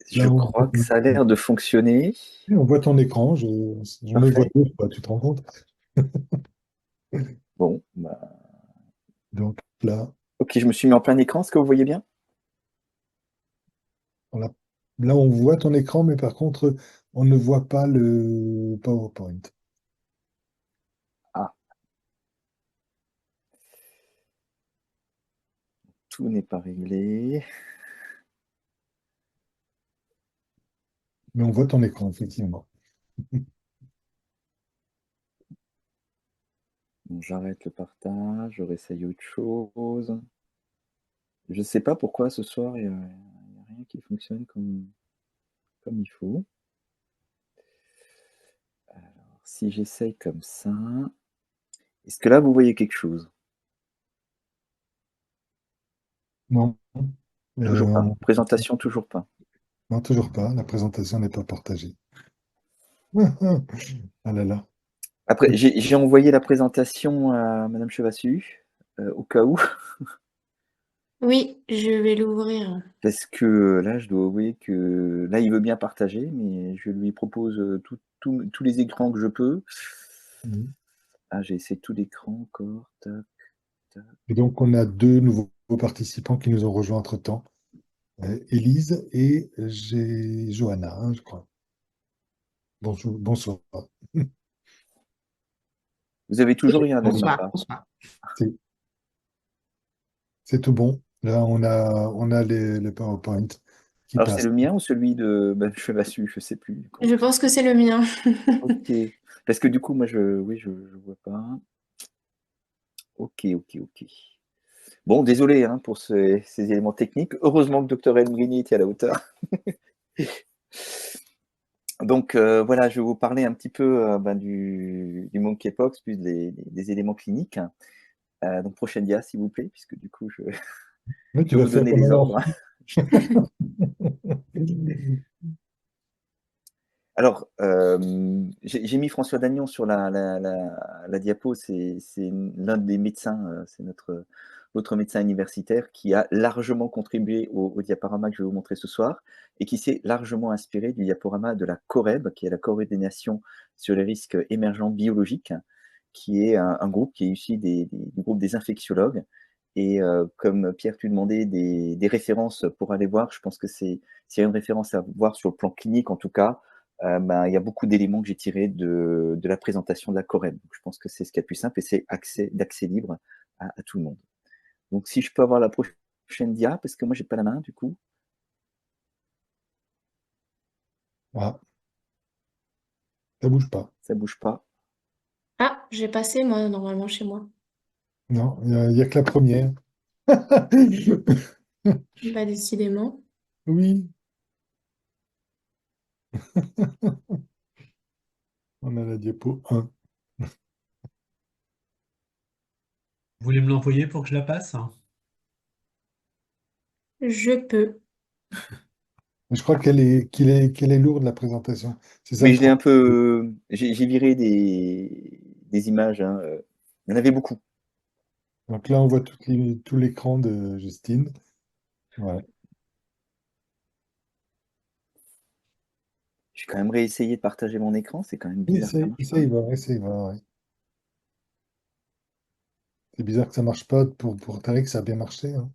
Je crois que ça a l'air de fonctionner. on voit ton écran, j'en ai vois Parfait. deux, quoi, tu te rends compte? Bon, bah, Donc là, ok, je me suis mis en plein écran. Est-ce que vous voyez bien? on a- là, on voit ton écran, mais par contre, on ne voit pas le PowerPoint. Ah, tout n'est pas réglé. Mais on voit ton écran, effectivement. Bon, j'arrête le partage, je réessaye autre chose. Je ne sais pas pourquoi ce soir, il n'y a rien qui fonctionne comme il faut. Alors, si j'essaye comme ça, est-ce que là, vous voyez quelque chose? Non, Toujours pas. euh, Présentation, toujours pas. non, toujours pas. La présentation n'est pas partagée. Ah là là. Après, j'ai envoyé la présentation à Madame Chevassu, au cas où, Oui, je vais l'ouvrir. parce que là, je dois avouer que là, il veut bien partager, mais je lui propose tous les écrans que je peux. Mhm. Ah, j'ai essayé tout l'écran encore. Tac, tac. Et donc, on a deux nouveaux participants qui nous ont rejoints entre-temps. Élise et j'ai Johanna, hein, je crois. Bonjour, bonsoir. Vous avez toujours rien là nulle Bonsoir, part. bonsoir. C'est c'est tout bon. Là, on a les PowerPoint qui Alors, c'est passent. le mien ou celui de Madame Chevassu? Je sais plus. Du coup. Je pense que c'est le mien. Ok. Parce que du coup, moi, oui, je vois pas. Ok, ok, ok. Bon, désolé hein, pour ces éléments techniques. Heureusement que Dr Elmrini était à la hauteur. Donc voilà, je vais vous parler un petit peu du monkeypox, plus des éléments cliniques. Donc prochaine dia, s'il vous plaît, puisque du coup, je Mais tu vais vas vous faire donner comme les un ordres. enfant. Alors, j'ai mis François Dagnon sur la diapo, c'est l'un des médecins, c'est notre médecin universitaire qui a largement contribué au diaporama que je vais vous montrer ce soir et qui s'est largement inspiré du diaporama de la COREB, qui est la coordination sur les risques émergents biologiques, qui est un groupe qui est issu du groupe des infectiologues. Et comme Pierre, tu demandais des références pour aller voir, je pense que c'est une référence à voir sur le plan clinique en tout cas. Il y a beaucoup d'éléments que j'ai tirés de la présentation de la Corem. Donc, je pense que c'est ce qu'il y a de plus simple et c'est d'accès libre à tout le monde. Donc, si je peux avoir la prochaine dia, parce que moi, j'ai pas la main, du coup, Ah, ça bouge pas. ça bouge pas. Ah, j'ai passé, moi, normalement, chez moi. Non, il y a que la première. Bah, décidément. Oui, on a la diapo 1. Vous voulez me l'envoyer pour que je la passe? Je peux. Je crois qu'elle est lourde, la présentation. C'est ça Mais le je l'ai un problème. peu. J'ai viré des images. Hein. Il y en avait beaucoup. Donc là, on voit tout l'écran de Justine. Ouais. Je vais quand même réessayer de partager mon écran. C'est quand même bizarre que ça Essaye, marche pas. essaye, va, essaye, va, ouais. C'est bizarre que ça marche pas pour Tarek, ça a bien marché, hein.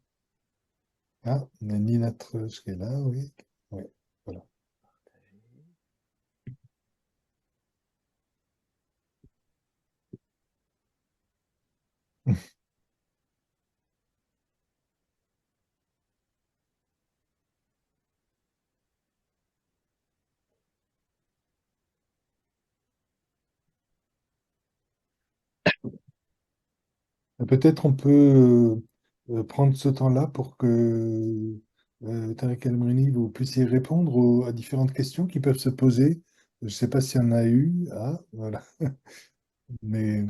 Ah, on a Nina Trush qui est là, oui. Ouais, voilà. Peut-être on peut prendre ce temps-là pour que Tarek El Mrini, vous puissiez répondre à différentes questions qui peuvent se poser. Je ne sais pas s'il y en a eu. Ah, voilà. Mais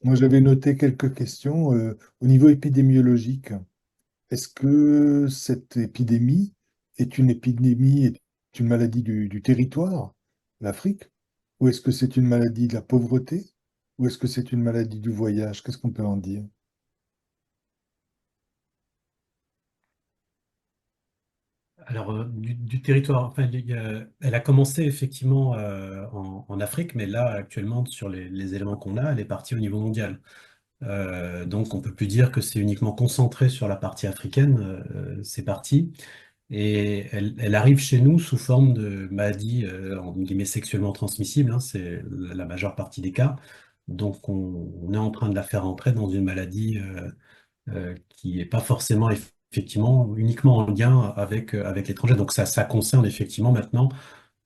moi, j'avais noté quelques questions au niveau épidémiologique. Est-ce que cette épidémie est une épidémie, est une maladie du territoire, l'Afrique? Ou est-ce que c'est une maladie de la pauvreté? Ou est-ce que c'est une maladie du voyage? Qu'est-ce qu'on peut en dire? Alors, du territoire, enfin, elle a commencé effectivement en Afrique, mais là, actuellement, sur les éléments qu'on a, elle est partie au niveau mondial. Donc, on peut plus dire que c'est uniquement concentré sur la partie africaine, c'est parti. Et elle arrive chez nous sous forme de maladie, entre guillemets, sexuellement transmissible, hein, c'est la majeure partie des cas. Donc, on est en train de la faire entrer dans une maladie qui n'est pas forcément effectivement uniquement en lien avec l'étranger. Donc ça concerne effectivement maintenant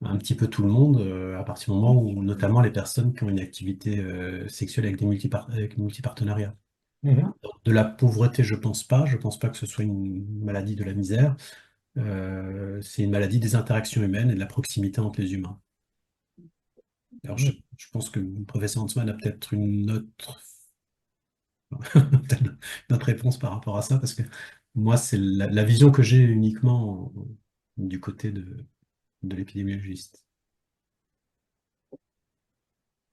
un petit peu tout le monde à partir du moment où notamment les personnes qui ont une activité sexuelle avec avec multipartenariats. Mhm. De la pauvreté, je pense pas. Je pense pas que ce soit une maladie de la misère. C'est une maladie des interactions humaines et de la proximité entre les humains. Alors je pense que le professeur Huntsman a peut-être notre réponse par rapport à ça, parce que moi, c'est la vision que j'ai uniquement du côté de l'épidémiologiste.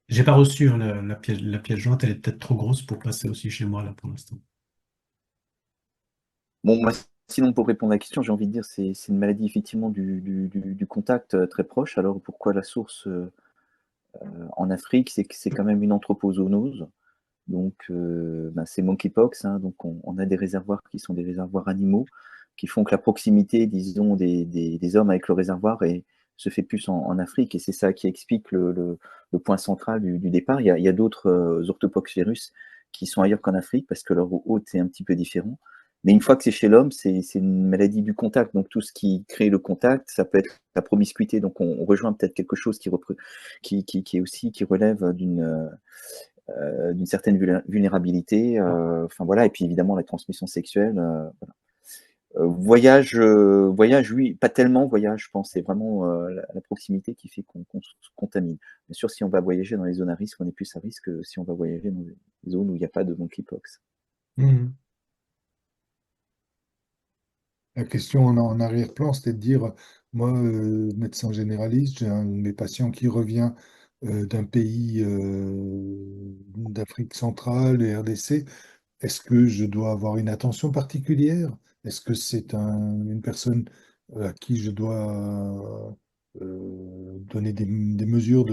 J'ai pas reçu hein, la pièce jointe, elle est peut-être trop grosse pour passer aussi chez moi là pour l'instant. Bon, moi, sinon, pour répondre à la question, j'ai envie de dire c'est une maladie effectivement du contact très proche. Alors, pourquoi la source en Afrique? C'est que c'est quand même une anthropozoonose. Donc, c'est monkeypox. Hein, donc, on a des réservoirs qui sont des réservoirs animaux qui font que la proximité, disons, des hommes avec le réservoir se fait plus en Afrique. Et c'est ça qui explique le point central du départ. Il y a d'autres orthopoxvirus qui sont ailleurs qu'en Afrique parce que leur hôte est un petit peu différent. Mais une fois que c'est chez l'homme, c'est une maladie du contact. Donc, tout ce qui crée le contact, ça peut être la promiscuité. Donc, on rejoint peut-être quelque chose qui est aussi, qui relève d'une certaine vulnérabilité. Enfin voilà, et puis évidemment la transmission sexuelle. Voilà. Voyage, oui, pas tellement voyage, je pense. C'est vraiment la proximité qui fait qu'on se contamine. Bien sûr, si on va voyager dans les zones à risque, on est plus à risque que si on va voyager dans des zones où il n'y a pas de monkeypox. Mhm. La question en arrière-plan, c'était de dire, moi, médecin généraliste, j'ai un de mes patients qui revient d'un pays d'Afrique centrale et RDC. Est-ce que je dois avoir une attention particulière? Est-ce que c'est une personne à qui je dois donner des mesures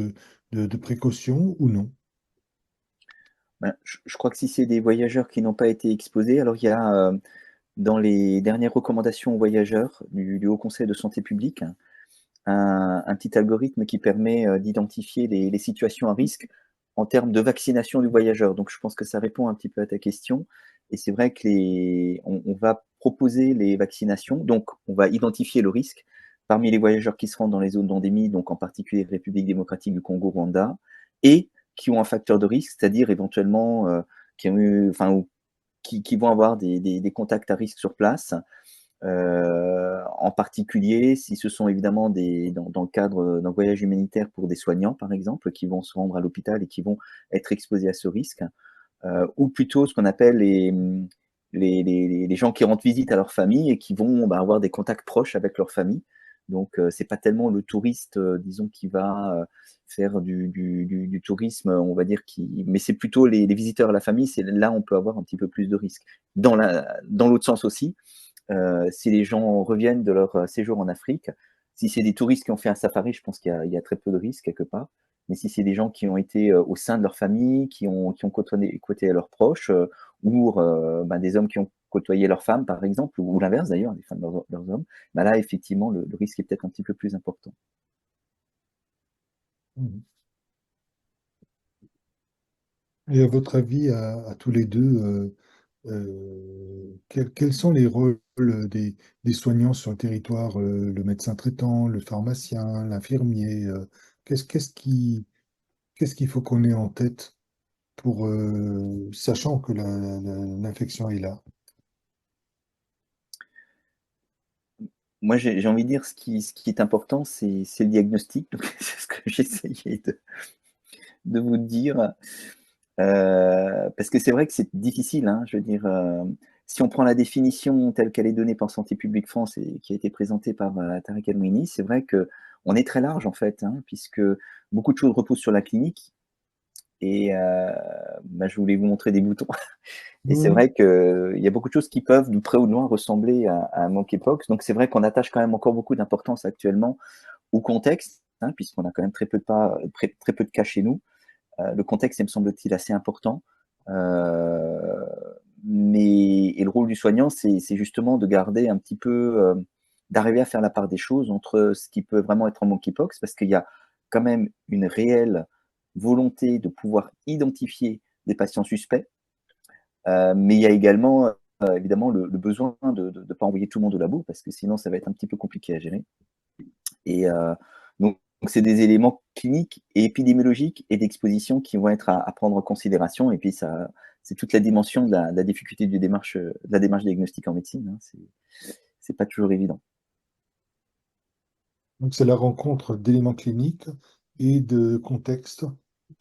de précaution ou non? Ben, je crois que si c'est des voyageurs qui n'ont pas été exposés, alors il y a dans les dernières recommandations aux voyageurs du Haut Conseil de santé publique, un petit algorithme qui permet d'identifier les situations à risque en termes de vaccination du voyageur. Donc, je pense que ça répond un petit peu à ta question. Et c'est vrai que on va proposer les vaccinations. Donc, on va identifier le risque parmi les voyageurs qui se rendent dans les zones d'endémie, donc en particulier République démocratique du Congo, Rwanda, et qui ont un facteur de risque, c'est-à-dire éventuellement qui ont eu, enfin, ou qui vont avoir des contacts à risque sur place. En particulier, si ce sont évidemment dans le cadre d'un voyage humanitaire pour des soignants, par exemple, qui vont se rendre à l'hôpital et qui vont être exposés à ce risque, ou plutôt ce qu'on appelle les gens qui rendent visite à leur famille et qui vont avoir des contacts proches avec leur famille. Donc, c'est pas tellement le touriste, disons, qui va faire du tourisme, on va dire, mais c'est plutôt les visiteurs à la famille. C'est là où on peut avoir un petit peu plus de risques. Dans l'autre sens aussi, si les gens reviennent de leur séjour en Afrique, si c'est des touristes qui ont fait un safari, je pense qu'il y a très peu de risques quelque part. Mais si c'est des gens qui ont été au sein de leur famille, qui ont côtoyé leurs proches, ou des hommes qui ont côtoyé leurs femmes, par exemple, ou l'inverse d'ailleurs, les femmes leurs hommes, là, effectivement, le risque est peut-être un petit peu plus important. Mhm. Et à votre avis, à tous les deux, quels sont les rôles des soignants sur le territoire, le médecin traitant, le pharmacien, l'infirmier, qu'est-ce qu'il faut qu'on ait en tête pour, sachant que l'infection est là? Moi, j'ai envie de dire, ce qui est important, c'est le diagnostic. Donc, c'est ce que j'essayais de vous dire. Parce que c'est vrai que c'est difficile, hein, je veux dire, si on prend la définition telle qu'elle est donnée par Santé publique France et qui a été présentée par Tarek El-Mouini, c'est vrai qu'on est très large en fait, hein, puisque beaucoup de choses reposent sur la clinique. Et je voulais vous montrer des boutons. Et c'est vrai qu'il y a beaucoup de choses qui peuvent, de près ou de loin, ressembler à un monkeypox. Donc c'est vrai qu'on attache quand même encore beaucoup d'importance actuellement au contexte, hein, puisqu'on a quand même très peu de cas chez nous. Le contexte, il me semble-t-il, assez important. Et le rôle du soignant, c'est justement de garder un petit peu, d'arriver à faire la part des choses entre ce qui peut vraiment être en monkeypox, parce qu'il y a quand même une réelle volonté de pouvoir identifier des patients suspects, mais il y a également évidemment le besoin de ne pas envoyer tout le monde au labo, parce que sinon ça va être un petit peu compliqué à gérer. Et donc c'est des éléments cliniques et épidémiologiques et d'exposition qui vont être à prendre en considération. Et puis c'est toute la dimension de la difficulté de la démarche diagnostique en médecine, hein. C'est pas toujours évident. Donc, c'est la rencontre d'éléments cliniques et de contexte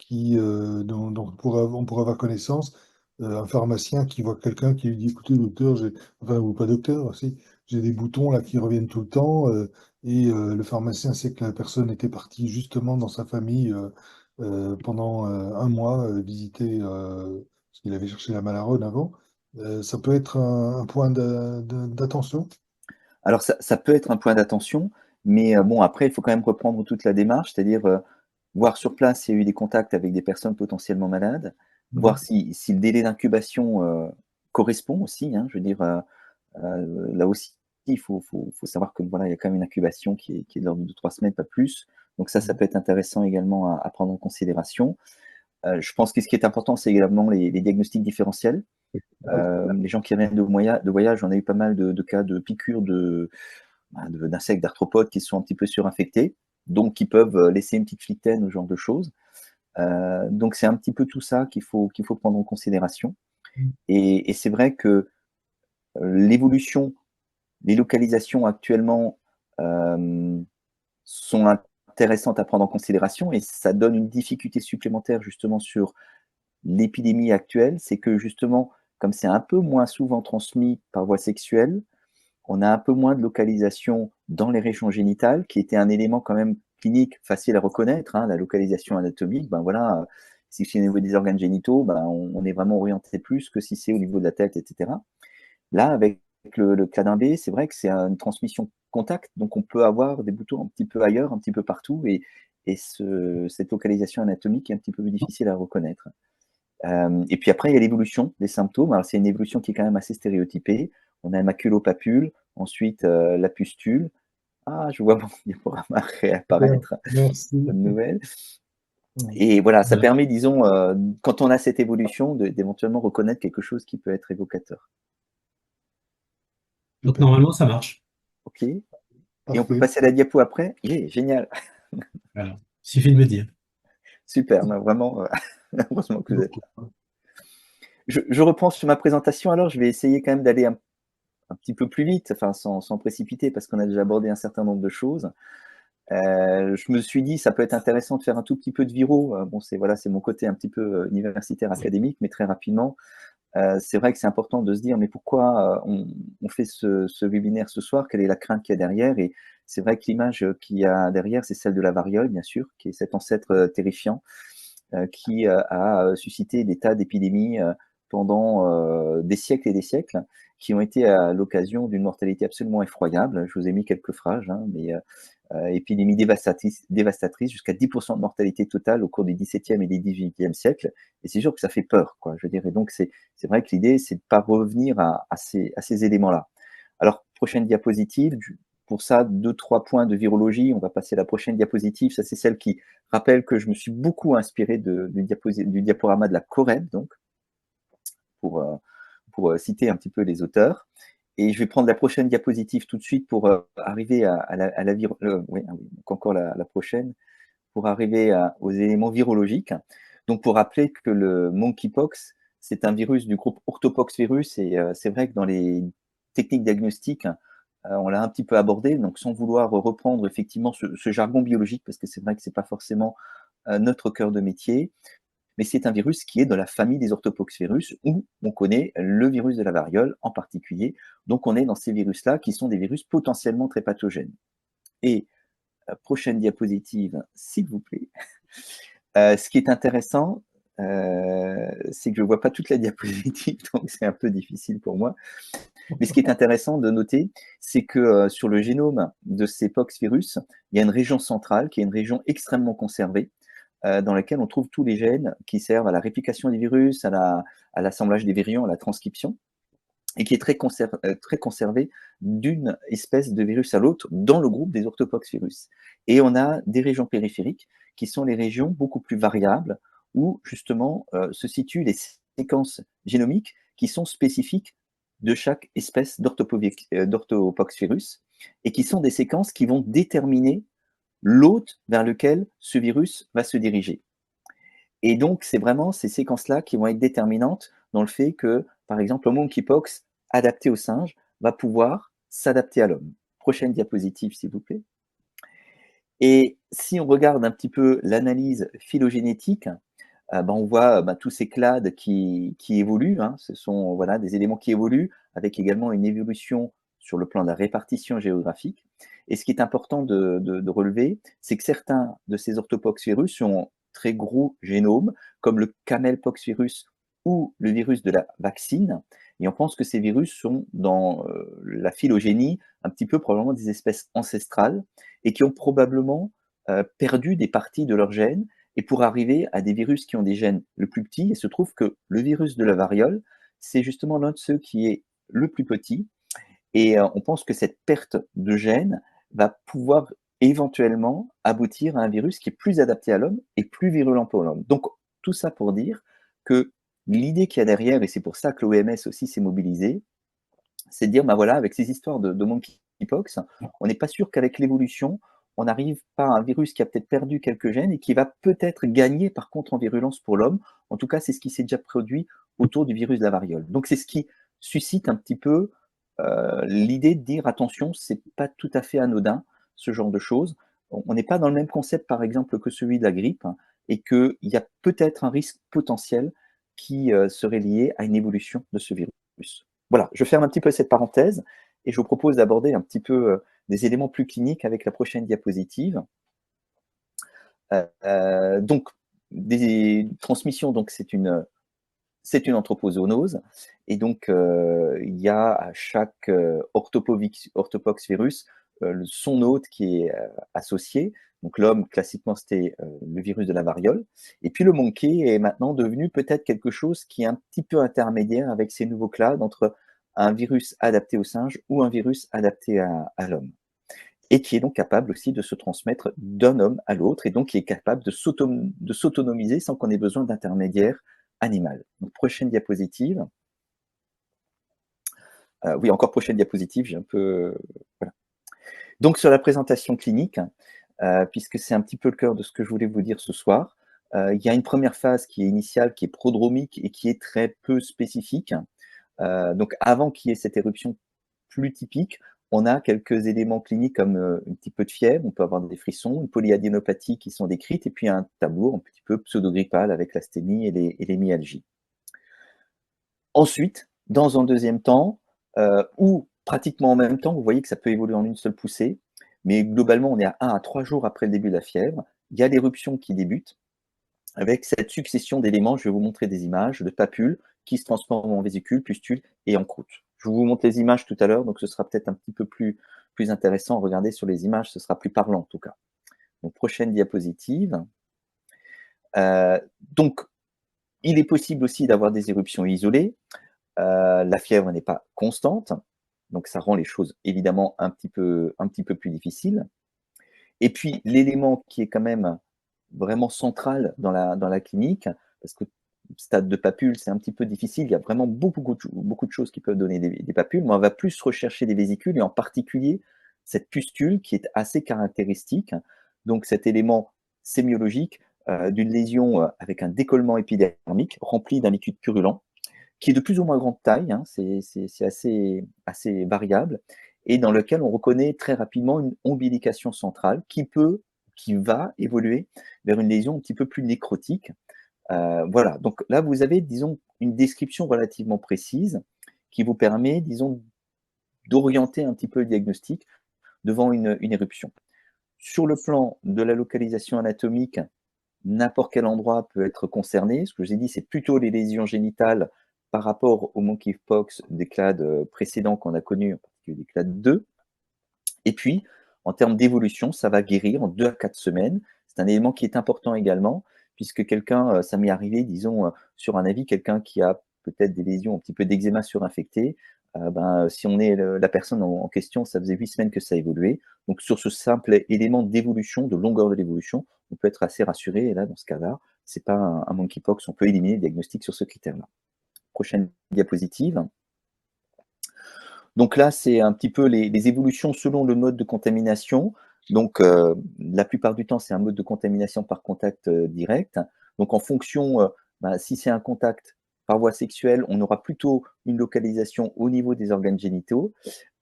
dont on pourra avoir connaissance. Un pharmacien qui voit quelqu'un qui lui dit, écoutez, docteur, ou pas docteur, aussi, j'ai des boutons là qui reviennent tout le temps. Le pharmacien sait que la personne était partie justement dans sa famille pendant un mois visiter, parce qu'il avait cherché la Malarone avant. Ça peut être un point d'attention. Alors ça peut être un point d'attention, mais bon, après, il faut quand même reprendre toute la démarche, c'est-à-dire voir sur place s'il y a eu des contacts avec des personnes potentiellement malades, voir si le délai d'incubation correspond aussi, hein. Je veux dire, là aussi, il faut savoir que voilà, il y a quand même une incubation qui est de l'ordre de 3 semaines, pas plus. Donc ça peut être intéressant également à prendre en considération. Je pense que ce qui est important, c'est également les diagnostics différentiels. Les gens qui reviennent de voyage, on a eu pas mal de cas de piqûres d'insectes, d'arthropodes qui sont un petit peu surinfectés, donc qui peuvent laisser une petite flictène ou ce genre de choses. Donc c'est un petit peu tout ça qu'il faut prendre en considération. Et c'est vrai que l'évolution, les localisations actuellement sont intéressantes à prendre en considération, et ça donne une difficulté supplémentaire justement sur l'épidémie actuelle, c'est que justement, comme c'est un peu moins souvent transmis par voie sexuelle, on a un peu moins de localisation dans les régions génitales, qui était un élément quand même clinique facile à reconnaître, hein. La localisation anatomique, ben voilà, si c'est au niveau des organes génitaux, ben on est vraiment orienté plus que si c'est au niveau de la tête, etc. Là, avec le cladin B, c'est vrai que c'est une transmission contact, donc on peut avoir des boutons un petit peu ailleurs, un petit peu partout, et cette localisation anatomique est un petit peu plus difficile à reconnaître. Et puis après, il y a l'évolution des symptômes. Alors, c'est une évolution qui est quand même assez stéréotypée. On a un maculopapule, ensuite la pustule. Ah, je vois mon diaporama réapparaître. Merci. Bonne nouvelle. Et voilà, ça permet, disons, quand on a cette évolution, d'éventuellement reconnaître quelque chose qui peut être évocateur. Donc normalement, ça marche. OK. Et Parfait. on peut passer à la diapo après. Yeah, génial. Voilà. Il suffit de me dire. Super, non, vraiment, heureusement que vous êtes là. Je reprends sur ma présentation, alors je vais essayer quand même d'aller un petit peu plus vite, enfin sans précipiter, parce qu'on a déjà abordé un certain nombre de choses. Je me suis dit, ça peut être intéressant de faire un tout petit peu de viro. Bon, c'est mon côté un petit peu universitaire, académique, mais très rapidement, c'est vrai que c'est important de se dire, mais pourquoi on fait ce webinaire ce soir? Quelle est la crainte qu'il y a derrière? Et c'est vrai que l'image qu'il y a derrière, c'est celle de la variole, bien sûr, qui est cet ancêtre terrifiant, qui a suscité des tas d'épidémies pendant des siècles et des siècles, qui ont été à l'occasion d'une mortalité absolument effroyable. Je vous ai mis quelques phrases, hein, mais épidémie dévastatrice jusqu'à 10% de mortalité totale au cours du XVIIe et du XVIIIe siècle. Et c'est sûr que ça fait peur, quoi, je veux dire. Et donc, c'est vrai que l'idée, c'est de ne pas revenir à ces éléments-là. Alors, prochaine diapositive. Pour ça, 2-3 points de virologie. On va passer à la prochaine diapositive. Ça, c'est celle qui rappelle que je me suis beaucoup inspiré du diaporama de la COREB, donc, pour citer un petit peu les auteurs. Et je vais prendre la prochaine diapositive tout de suite pour arriver à la oui, donc encore la prochaine, pour arriver aux éléments virologiques. Donc, pour rappeler que le monkeypox, c'est un virus du groupe orthopoxvirus, et c'est vrai que dans les techniques diagnostiques, on l'a un petit peu abordé, donc sans vouloir reprendre effectivement ce jargon biologique, parce que c'est vrai que ce n'est pas forcément notre cœur de métier, mais c'est un virus qui est dans la famille des orthopoxvirus, où on connaît le virus de la variole en particulier. Donc on est dans ces virus-là qui sont des virus potentiellement très pathogènes. Et prochaine diapositive, s'il vous plaît. Ce qui est intéressant, c'est que je ne vois pas toute la diapositive, donc c'est un peu difficile pour moi. Mais ce qui est intéressant de noter, c'est que sur le génome de ces poxvirus, il y a une région centrale qui est une région extrêmement conservée, dans laquelle on trouve tous les gènes qui servent à la réplication des virus, à l'assemblage des virions, à la transcription, et qui est très conservé d'une espèce de virus à l'autre dans le groupe des orthopoxvirus. Et on a des régions périphériques qui sont les régions beaucoup plus variables où justement se situent les séquences génomiques qui sont spécifiques de chaque espèce d'orthopoxvirus et qui sont des séquences qui vont déterminer l'hôte vers lequel ce virus va se diriger. Et donc, c'est vraiment ces séquences-là qui vont être déterminantes dans le fait que, par exemple, le monkeypox adapté au singe va pouvoir s'adapter à l'homme. Prochaine diapositive, s'il vous plaît. Et si on regarde un petit peu l'analyse phylogénétique, on voit tous ces clades qui évoluent. Hein. Ce sont voilà, des éléments qui évoluent, avec également une évolution sur le plan de la répartition géographique. Et ce qui est important de relever, c'est que certains de ces orthopoxvirus ont très gros génomes, comme le camelpoxvirus ou le virus de la vaccine. Et on pense que ces virus sont dans la phylogénie un petit peu probablement des espèces ancestrales et qui ont probablement perdu des parties de leurs gènes et pour arriver à des virus qui ont des gènes le plus petits. Il se trouve que le virus de la variole, c'est justement l'un de ceux qui est le plus petit. Et on pense que cette perte de gènes va pouvoir éventuellement aboutir à un virus qui est plus adapté à l'homme et plus virulent pour l'homme. Donc, tout ça pour dire que l'idée qu'il y a derrière, et c'est pour ça que l'OMS aussi s'est mobilisée, c'est de dire, voilà, avec ces histoires de monkeypox, on n'est pas sûr qu'avec l'évolution, on n'arrive pas à un virus qui a peut-être perdu quelques gènes et qui va peut-être gagner par contre en virulence pour l'homme. En tout cas, c'est ce qui s'est déjà produit autour du virus de la variole. Donc, c'est ce qui suscite un petit peu l'idée de dire, attention, c'est pas tout à fait anodin, ce genre de choses. On n'est pas dans le même concept, par exemple, que celui de la grippe, et qu'il y a peut-être un risque potentiel qui serait lié à une évolution de ce virus. Voilà, je ferme un petit peu cette parenthèse et je vous propose d'aborder un petit peu des éléments plus cliniques avec la prochaine diapositive. Donc, des transmissions, donc c'est une anthropozoonose et donc il y a à chaque orthopoxvirus son hôte qui est associé. Donc l'homme, classiquement, c'était le virus de la variole. Et puis le monkey est maintenant devenu peut-être quelque chose qui est un petit peu intermédiaire avec ces nouveaux clades entre un virus adapté au singe ou un virus adapté à l'homme. Et qui est donc capable aussi de se transmettre d'un homme à l'autre, et donc qui est capable de s'autonomiser sans qu'on ait besoin d'intermédiaire animal. Donc, prochaine diapositive. Oui, encore prochaine diapositive, j'ai un peu... Voilà. Donc, sur la présentation clinique, puisque c'est un petit peu le cœur de ce que je voulais vous dire ce soir, il y a une première phase qui est initiale, qui est prodromique et qui est très peu spécifique. Donc, avant qu'il y ait cette éruption plus typique, on a quelques éléments cliniques comme un petit peu de fièvre, on peut avoir des frissons, une polyadénopathie qui sont décrites, et puis un tableau un petit peu pseudo-grippal avec l'asthénie et les myalgies. Ensuite, dans un deuxième temps, ou pratiquement en même temps, vous voyez que ça peut évoluer en une seule poussée, mais globalement, on est à 1 à 3 jours après le début de la fièvre. Il y a l'éruption qui débute, avec cette succession d'éléments, je vais vous montrer des images, de papules qui se transforment en vésicules, pustules et en croûte. Je vous montre les images tout à l'heure, donc ce sera peut-être un petit peu plus intéressant. Regardez sur les images, ce sera plus parlant en tout cas. Donc, prochaine diapositive. Donc, il est possible aussi d'avoir des éruptions isolées. La fièvre n'est pas constante, donc ça rend les choses évidemment un petit peu plus difficiles. Et puis, l'élément qui est quand même vraiment central dans la clinique, parce que stade de papule, c'est un petit peu difficile, il y a vraiment beaucoup de choses qui peuvent donner des papules, mais on va plus rechercher des vésicules, et en particulier cette pustule qui est assez caractéristique, donc cet élément sémiologique d'une lésion avec un décollement épidermique rempli d'un liquide purulent, qui est de plus ou moins grande taille, hein, c'est assez variable, et dans lequel on reconnaît très rapidement une ombilication centrale qui va évoluer vers une lésion un petit peu plus nécrotique. Voilà, donc là, vous avez, disons, une description relativement précise qui vous permet, disons, d'orienter un petit peu le diagnostic devant une éruption. Sur le plan de la localisation anatomique, n'importe quel endroit peut être concerné. Ce que je vous ai dit, c'est plutôt les lésions génitales par rapport au monkeypox des clades précédents qu'on a connus, en particulier des clades 2. Et puis, en termes d'évolution, ça va guérir en 2 à 4 semaines. C'est un élément qui est important également, puisque quelqu'un, ça m'est arrivé, disons, sur un avis, quelqu'un qui a peut-être des lésions, un petit peu d'eczéma surinfecté, si on est la personne en question, ça faisait 8 semaines que ça évoluait. Donc, sur ce simple élément d'évolution, de longueur de l'évolution, on peut être assez rassuré. Et là, dans ce cas-là, ce n'est pas un monkeypox, on peut éliminer le diagnostic sur ce critère-là. Prochaine diapositive. Donc là, c'est un petit peu les évolutions selon le mode de contamination. Donc, la plupart du temps, c'est un mode de contamination par contact direct. Donc, en fonction, si c'est un contact par voie sexuelle, on aura plutôt une localisation au niveau des organes génitaux.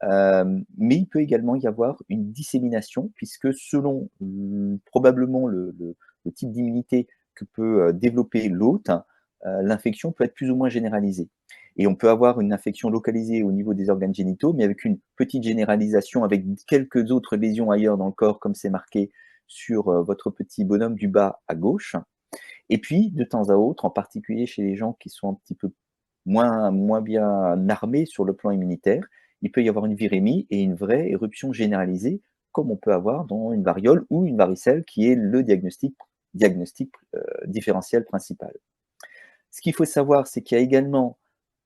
Mais il peut également y avoir une dissémination, puisque selon probablement le type d'immunité que peut développer l'hôte, l'infection peut être plus ou moins généralisée. Et on peut avoir une infection localisée au niveau des organes génitaux, mais avec une petite généralisation, avec quelques autres lésions ailleurs dans le corps, comme c'est marqué sur votre petit bonhomme du bas à gauche. Et puis, de temps à autre, en particulier chez les gens qui sont un petit peu moins bien armés sur le plan immunitaire, il peut y avoir une virémie et une vraie éruption généralisée, comme on peut avoir dans une variole ou une varicelle, qui est le diagnostic différentiel principal. Ce qu'il faut savoir, c'est qu'il y a également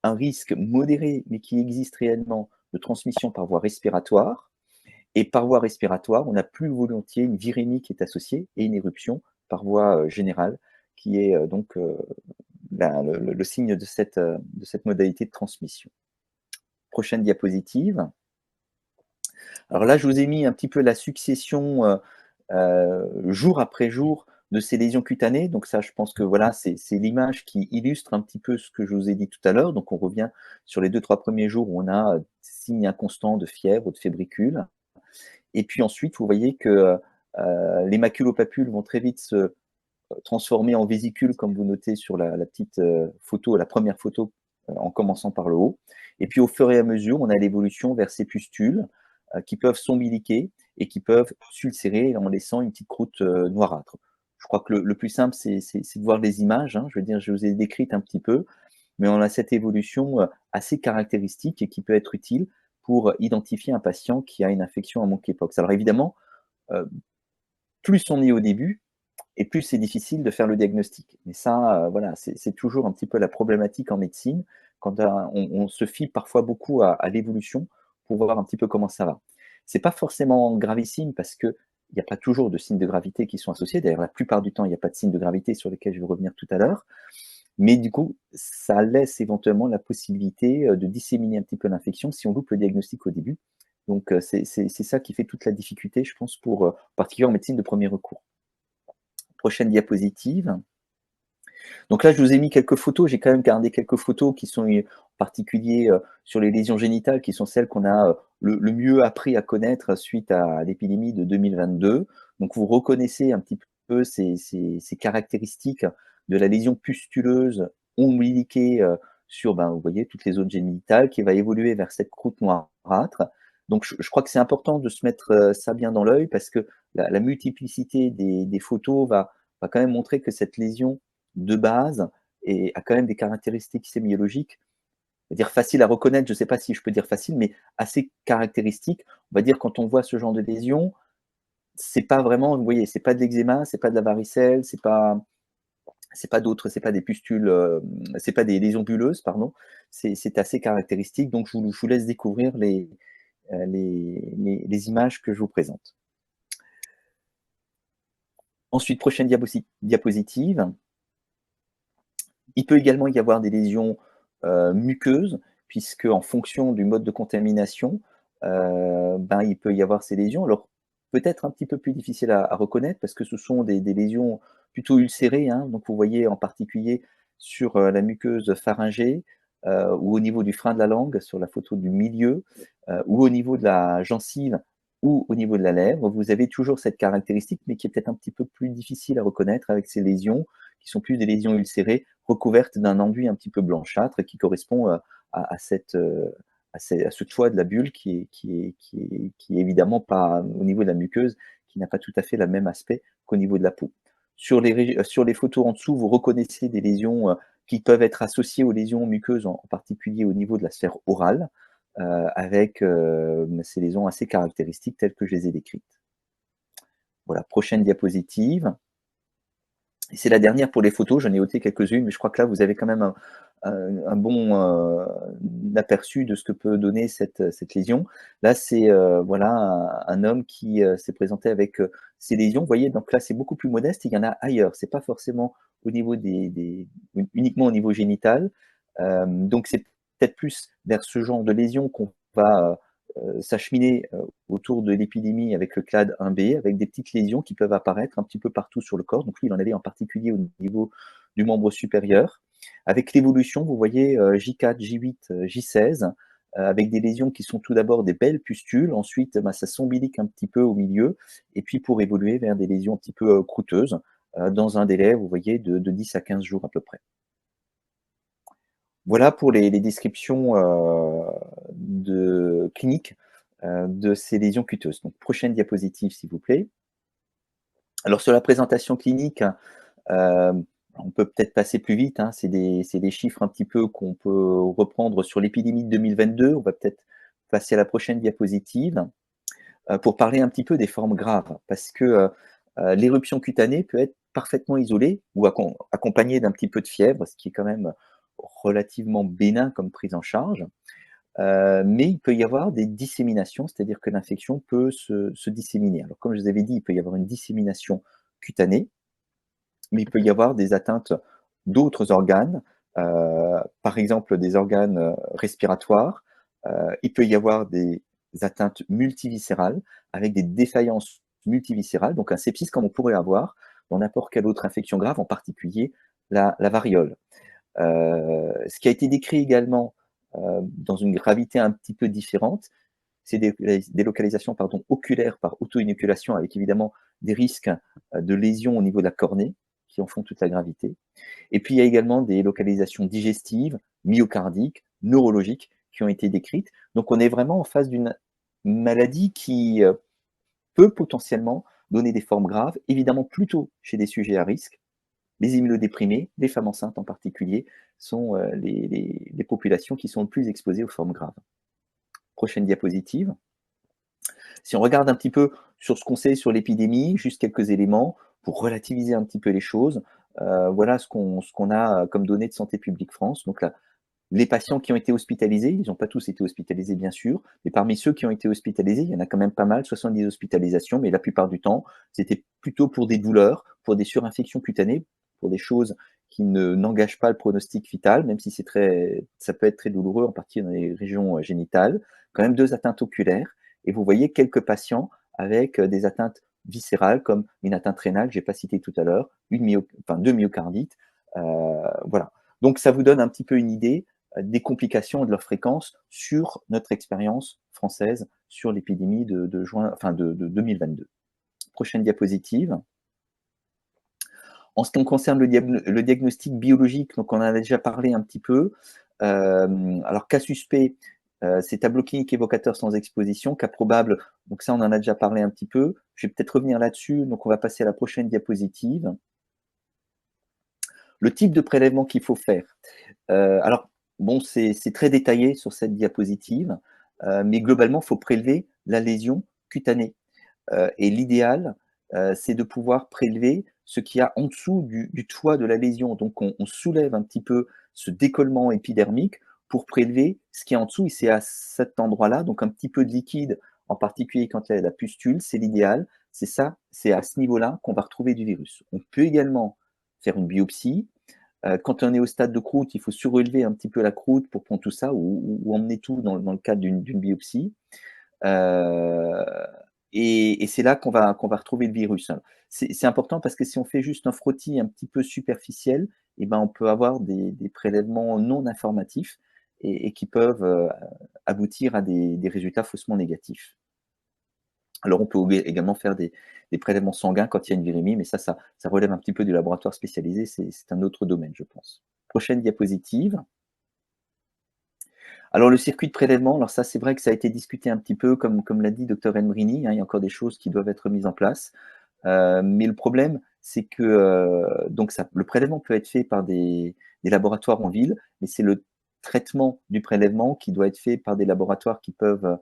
un risque modéré, mais qui existe réellement, de transmission par voie respiratoire. Et par voie respiratoire, on a plus volontiers une virémie qui est associée et une éruption par voie générale, qui est donc le signe de cette modalité de transmission. Prochaine diapositive. Alors là, je vous ai mis un petit peu la succession jour après jour de ces lésions cutanées. Donc ça, je pense que voilà, c'est l'image qui illustre un petit peu ce que je vous ai dit tout à l'heure. Donc on revient sur les 2-3 premiers jours où on a signe inconstant de fièvre ou de fébricule. Et puis ensuite, vous voyez que les maculopapules vont très vite se transformer en vésicules, comme vous notez sur la petite photo, la première photo, en commençant par le haut. Et puis au fur et à mesure, on a l'évolution vers ces pustules qui peuvent s'ombiliquer et qui peuvent s'ulcérer en laissant une petite croûte noirâtre. Je crois que le plus simple, c'est de voir les images. Hein. Je veux dire, je vous ai décrite un petit peu, mais on a cette évolution assez caractéristique et qui peut être utile pour identifier un patient qui a une infection à monkeypox. Alors évidemment, plus on est au début, et plus c'est difficile de faire le diagnostic. Mais ça, voilà, c'est toujours un petit peu la problématique en médecine, quand on se fie parfois beaucoup à l'évolution pour voir un petit peu comment ça va. C'est pas forcément gravissime parce qu'il n'y a pas toujours de signes de gravité qui sont associés. D'ailleurs, la plupart du temps, il n'y a pas de signes de gravité sur lesquels je vais revenir tout à l'heure. Mais du coup, ça laisse éventuellement la possibilité de disséminer un petit peu l'infection si on loupe le diagnostic au début. Donc, c'est ça qui fait toute la difficulté, je pense, en particulier en médecine de premier recours. Prochaine diapositive. Donc là, je vous ai mis quelques photos. J'ai quand même gardé quelques photos qui sont en particulier sur les lésions génitales, qui sont celles qu'on a le mieux appris à connaître suite à l'épidémie de 2022. Donc vous reconnaissez un petit peu ces caractéristiques de la lésion pustuleuse ombiliquée sur, vous voyez, toutes les zones génitales, qui va évoluer vers cette croûte noirâtre. Donc je crois que c'est important de se mettre ça bien dans l'œil, parce que la multiplicité des photos va quand même montrer que cette lésion de base a quand même des caractéristiques sémiologiques, on va dire facile à reconnaître, je ne sais pas si je peux dire facile, mais assez caractéristiques. On va dire, quand on voit ce genre de lésion, c'est pas vraiment, vous voyez, c'est pas de l'eczéma, c'est pas de la varicelle, c'est pas d'autres, c'est pas des pustules, c'est pas des lésions bulleuses, pardon. C'est assez caractéristique, donc je vous laisse découvrir les images que je vous présente. Ensuite, prochaine diapositive. Il peut également y avoir des lésions muqueuses, puisque en fonction du mode de contamination, il peut y avoir ces lésions. Alors, peut-être un petit peu plus difficile à reconnaître, parce que ce sont des lésions plutôt ulcérées. Hein. Donc, vous voyez en particulier sur la muqueuse pharyngée, ou au niveau du frein de la langue, sur la photo du milieu, ou au niveau de la gencive, ou au niveau de la lèvre, vous avez toujours cette caractéristique, mais qui est peut-être un petit peu plus difficile à reconnaître, avec ces lésions qui sont plus des lésions ulcérées, recouvertes d'un enduit un petit peu blanchâtre, qui correspond à ce toit de la bulle qui est évidemment pas au niveau de la muqueuse, qui n'a pas tout à fait le même aspect qu'au niveau de la peau. Sur les photos en dessous, vous reconnaissez des lésions qui peuvent être associées aux lésions muqueuses, en particulier au niveau de la sphère orale, avec ces lésions assez caractéristiques telles que je les ai décrites. Voilà, prochaine diapositive. C'est la dernière pour les photos, j'en ai ôté quelques-unes, mais je crois que là, vous avez quand même un bon aperçu de ce que peut donner cette lésion. Là, c'est voilà, un homme qui s'est présenté avec ces lésions. Vous voyez, donc là, c'est beaucoup plus modeste, il y en a ailleurs. C'est pas forcément au niveau uniquement au niveau génital. Donc, c'est peut-être plus vers ce genre de lésions qu'on va s'acheminer autour de l'épidémie avec le clade 1B, avec des petites lésions qui peuvent apparaître un petit peu partout sur le corps. Donc lui, il en avait en particulier au niveau du membre supérieur. Avec l'évolution, vous voyez J4, J8, J16, avec des lésions qui sont tout d'abord des belles pustules, ensuite ça s'ombilique un petit peu au milieu, et puis pour évoluer vers des lésions un petit peu croûteuses, dans un délai, vous voyez, de 10 à 15 jours à peu près. Voilà pour les descriptions cliniques de ces lésions cuteuses. Donc, prochaine diapositive, s'il vous plaît. Alors, sur la présentation clinique, on peut peut-être passer plus vite. Hein, c'est des chiffres un petit peu qu'on peut reprendre sur l'épidémie de 2022. On va peut-être passer à la prochaine diapositive pour parler un petit peu des formes graves. Parce que l'éruption cutanée peut être parfaitement isolée ou accompagnée d'un petit peu de fièvre, ce qui est quand même relativement bénin comme prise en charge, mais il peut y avoir des disséminations, c'est-à-dire que l'infection peut se disséminer. Alors comme je vous avais dit, il peut y avoir une dissémination cutanée, mais il peut y avoir des atteintes d'autres organes, par exemple des organes respiratoires, il peut y avoir des atteintes multiviscérales avec des défaillances multiviscérales, donc un sepsis comme on pourrait avoir dans n'importe quelle autre infection grave, en particulier la variole. Ce qui a été décrit également dans une gravité un petit peu différente, c'est des localisations oculaires par auto-inoculation, avec évidemment des risques de lésions au niveau de la cornée, qui en font toute la gravité. Et puis il y a également des localisations digestives, myocardiques, neurologiques, qui ont été décrites. Donc on est vraiment en face d'une maladie qui peut potentiellement donner des formes graves, évidemment plutôt chez des sujets à risque. Les immunodéprimés, les femmes enceintes en particulier, sont les populations qui sont le plus exposées aux formes graves. Prochaine diapositive. Si on regarde un petit peu sur ce qu'on sait sur l'épidémie, juste quelques éléments pour relativiser un petit peu les choses. Voilà ce qu'on a comme données de Santé publique France. Donc là, les patients qui ont été hospitalisés, ils n'ont pas tous été hospitalisés bien sûr, mais parmi ceux qui ont été hospitalisés, il y en a quand même pas mal, 70 hospitalisations, mais la plupart du temps, c'était plutôt pour des douleurs, pour des surinfections cutanées, pour des choses qui n'engagent pas le pronostic vital, même si ça peut être très douloureux, en particulier dans les régions génitales. Quand même 2 atteintes oculaires, et vous voyez quelques patients avec des atteintes viscérales, comme une atteinte rénale que je n'ai pas citée tout à l'heure, 2 myocardites. Voilà. Donc ça vous donne un petit peu une idée des complications et de leur fréquence sur notre expérience française sur l'épidémie de 2022. Prochaine diapositive. En ce qui concerne le diagnostic biologique, donc on en a déjà parlé un petit peu. Alors, cas suspect, c'est tableau clinique évocateur sans exposition. Cas probable, donc ça, on en a déjà parlé un petit peu. Je vais peut-être revenir là-dessus. Donc, on va passer à la prochaine diapositive. Le type de prélèvement qu'il faut faire. Alors, bon, c'est très détaillé sur cette diapositive, mais globalement, il faut prélever la lésion cutanée. Et l'idéal, c'est de pouvoir prélever ce qu'il y a en dessous du toit de la lésion. Donc, on soulève un petit peu ce décollement épidermique pour prélever ce qui est en dessous. Et c'est à cet endroit-là, donc un petit peu de liquide, en particulier quand il y a la pustule, c'est l'idéal. C'est à ce niveau-là qu'on va retrouver du virus. On peut également faire une biopsie. Quand on est au stade de croûte, il faut surélever un petit peu la croûte pour prendre tout ça ou emmener tout dans le cadre d'une biopsie. Et c'est là qu'on va retrouver le virus. C'est important parce que si on fait juste un frottis un petit peu superficiel, eh ben on peut avoir des prélèvements non informatifs et qui peuvent aboutir à des résultats faussement négatifs. Alors, on peut également faire des prélèvements sanguins quand il y a une virémie, mais ça relève un petit peu du laboratoire spécialisé, c'est un autre domaine, je pense. Prochaine diapositive. Alors, le circuit de prélèvement, alors ça, c'est vrai que ça a été discuté un petit peu, comme l'a dit Dr Enbrini, hein, il y a encore des choses qui doivent être mises en place. Mais le problème, c'est que donc le prélèvement peut être fait par des laboratoires en ville, mais c'est le traitement du prélèvement qui doit être fait par des laboratoires qui peuvent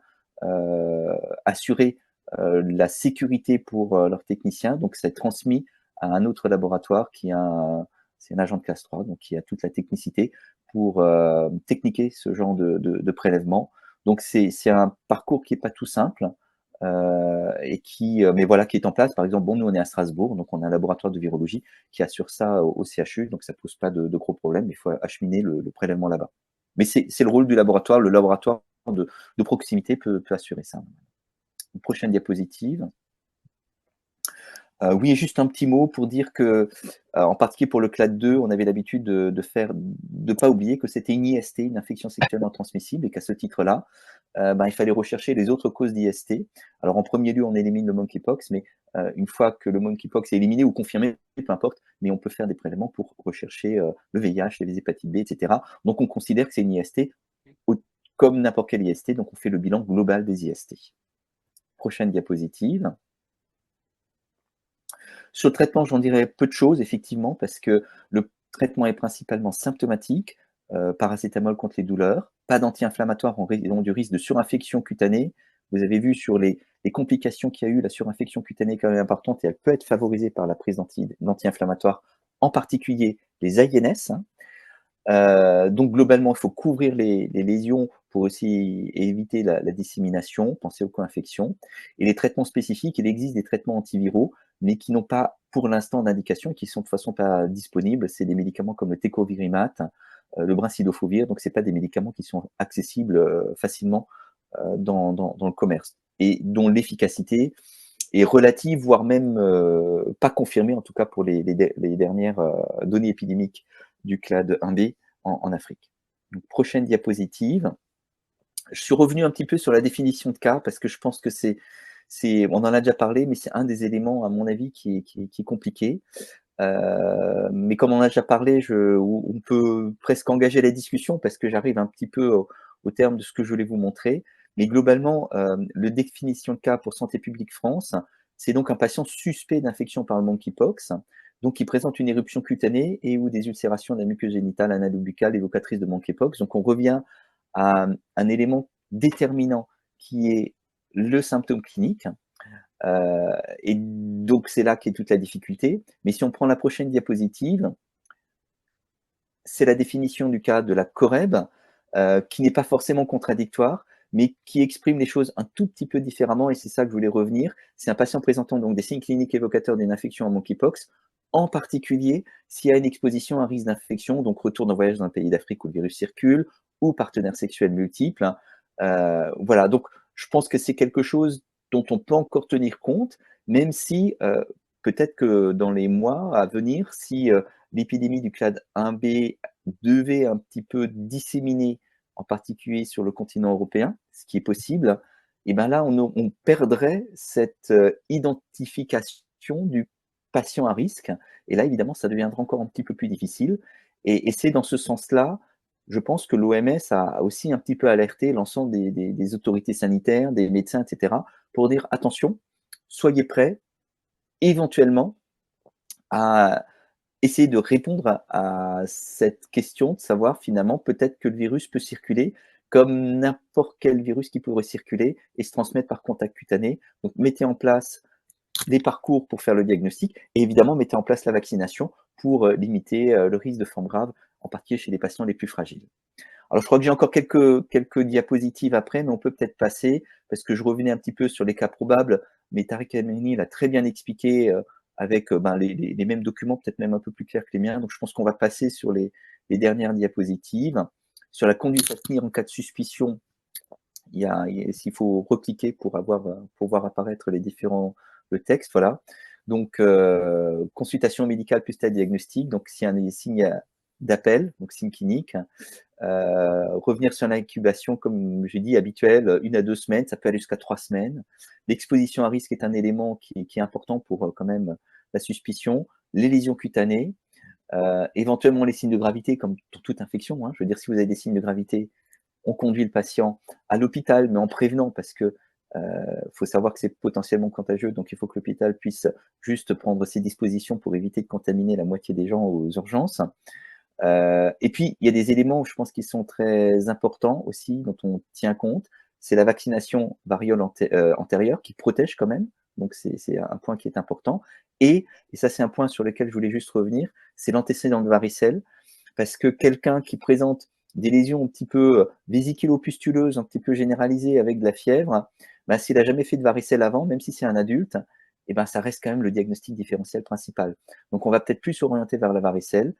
assurer la sécurité pour leurs techniciens. Donc, c'est transmis à un autre laboratoire c'est un agent de classe 3, donc qui a toute la technicité pour techniquer ce genre de prélèvement. Donc, c'est un parcours qui n'est pas tout simple. Mais voilà, qui est en place. Par exemple, nous on est à Strasbourg, donc on a un laboratoire de virologie qui assure ça au CHU, donc ça ne pose pas de gros problèmes. Il faut acheminer le prélèvement là-bas. Mais c'est le rôle du laboratoire. Le laboratoire de proximité peut assurer ça. Une prochaine diapositive. Oui, juste un petit mot pour dire que, en particulier pour le clade 2, on avait l'habitude de pas oublier que c'était une IST, une infection sexuellement transmissible, et qu'à ce titre-là, il fallait rechercher les autres causes d'IST. Alors en premier lieu, on élimine le monkeypox, mais une fois que le monkeypox est éliminé ou confirmé, peu importe, mais on peut faire des prélèvements pour rechercher le VIH, les hépatites B, etc. Donc on considère que c'est une IST comme n'importe quelle IST, donc on fait le bilan global des IST. Prochaine diapositive. Sur le traitement, j'en dirais peu de choses, effectivement, parce que le traitement est principalement symptomatique, paracétamol contre les douleurs, pas d'anti-inflammatoire en raison du risque de surinfection cutanée. Vous avez vu sur les complications qu'il y a eu, la surinfection cutanée est quand même importante et elle peut être favorisée par la prise d'anti-inflammatoires, en particulier les INS. Donc globalement, il faut couvrir les lésions pour aussi éviter la dissémination, penser aux co-infections. Et les traitements spécifiques, il existe des traitements antiviraux, mais qui n'ont pas pour l'instant d'indication, qui sont de toute façon pas disponibles. C'est des médicaments comme le tecovirimat, le brincidofovir, donc ce pas des médicaments qui sont accessibles facilement dans le commerce, et dont l'efficacité est relative, voire même pas confirmée, en tout cas pour les dernières données épidémiques du clade 1B en Afrique. Donc, prochaine diapositive. Je suis revenu un petit peu sur la définition de cas parce que je pense que on en a déjà parlé, mais c'est un des éléments, à mon avis, qui est compliqué. Mais comme on en a déjà parlé, on peut presque engager la discussion parce que j'arrive un petit peu au terme de ce que je voulais vous montrer. Mais globalement, la définition de cas pour Santé publique France, c'est donc un patient suspect d'infection par le monkeypox, donc qui présente une éruption cutanée et ou des ulcérations de la muqueuse génitale analo-buccale évocatrices de monkeypox. Donc on revient à un élément déterminant qui est le symptôme clinique. Et donc c'est là qu'est toute la difficulté. Mais si on prend la prochaine diapositive, c'est la définition du cas de la COREB, qui n'est pas forcément contradictoire, mais qui exprime les choses un tout petit peu différemment, et c'est ça que je voulais revenir. C'est un patient présentant donc des signes cliniques évocateurs d'une infection à monkeypox, en particulier s'il y a une exposition à un risque d'infection, donc retour d'un voyage dans un pays d'Afrique où le virus circule, ou partenaires sexuels multiples. Voilà, donc je pense que c'est quelque chose dont on peut encore tenir compte, même si peut-être que dans les mois à venir, si l'épidémie du clade 1B devait un petit peu disséminer, en particulier sur le continent européen, ce qui est possible, et bien là, on perdrait cette identification du patient à risque. Et là, évidemment, ça deviendra encore un petit peu plus difficile. Et c'est dans ce sens-là, je pense que l'OMS a aussi un petit peu alerté l'ensemble des autorités sanitaires, des médecins, etc., pour dire attention, soyez prêts éventuellement à essayer de répondre à cette question, de savoir finalement peut-être que le virus peut circuler comme n'importe quel virus qui pourrait circuler et se transmettre par contact cutané. Donc mettez en place des parcours pour faire le diagnostic et évidemment mettez en place la vaccination pour limiter le risque de forme grave, en particulier chez les patients les plus fragiles. Alors je crois que j'ai encore quelques diapositives après, mais on peut peut-être passer, parce que je revenais un petit peu sur les cas probables, mais Tariq El-Mehni l'a très bien expliqué avec les mêmes documents, peut-être même un peu plus clairs que les miens. Donc je pense qu'on va passer sur les dernières diapositives. Sur la conduite à tenir en cas de suspicion, s'il faut recliquer pour voir apparaître les différents textes. Voilà. Donc consultation médicale plus stade diagnostic. Donc s'il y a des signes d'appel, donc signe clinique, revenir sur l'incubation, comme j'ai dit, habituel, 1 à 2 semaines, ça peut aller jusqu'à 3 semaines. L'exposition à risque est un élément qui est important pour quand même la suspicion. Les lésions cutanées, éventuellement les signes de gravité, comme pour toute infection. Je veux dire, si vous avez des signes de gravité, on conduit le patient à l'hôpital, mais en prévenant, parce que faut savoir que c'est potentiellement contagieux, donc il faut que l'hôpital puisse juste prendre ses dispositions pour éviter de contaminer la moitié des gens aux urgences. Et puis, il y a des éléments, je pense, qui sont très importants aussi, dont on tient compte. C'est la vaccination variole antérieure qui protège quand même. Donc, c'est un point qui est important. Et ça, c'est un point sur lequel je voulais juste revenir, c'est l'antécédent de varicelle. Parce que quelqu'un qui présente des lésions un petit peu vésiculo-pustuleuses, un petit peu généralisées avec de la fièvre, bah, s'il n'a jamais fait de varicelle avant, même si c'est un adulte, eh ben, ça reste quand même le diagnostic différentiel principal. Donc, on va peut-être plus s'orienter vers la varicelle.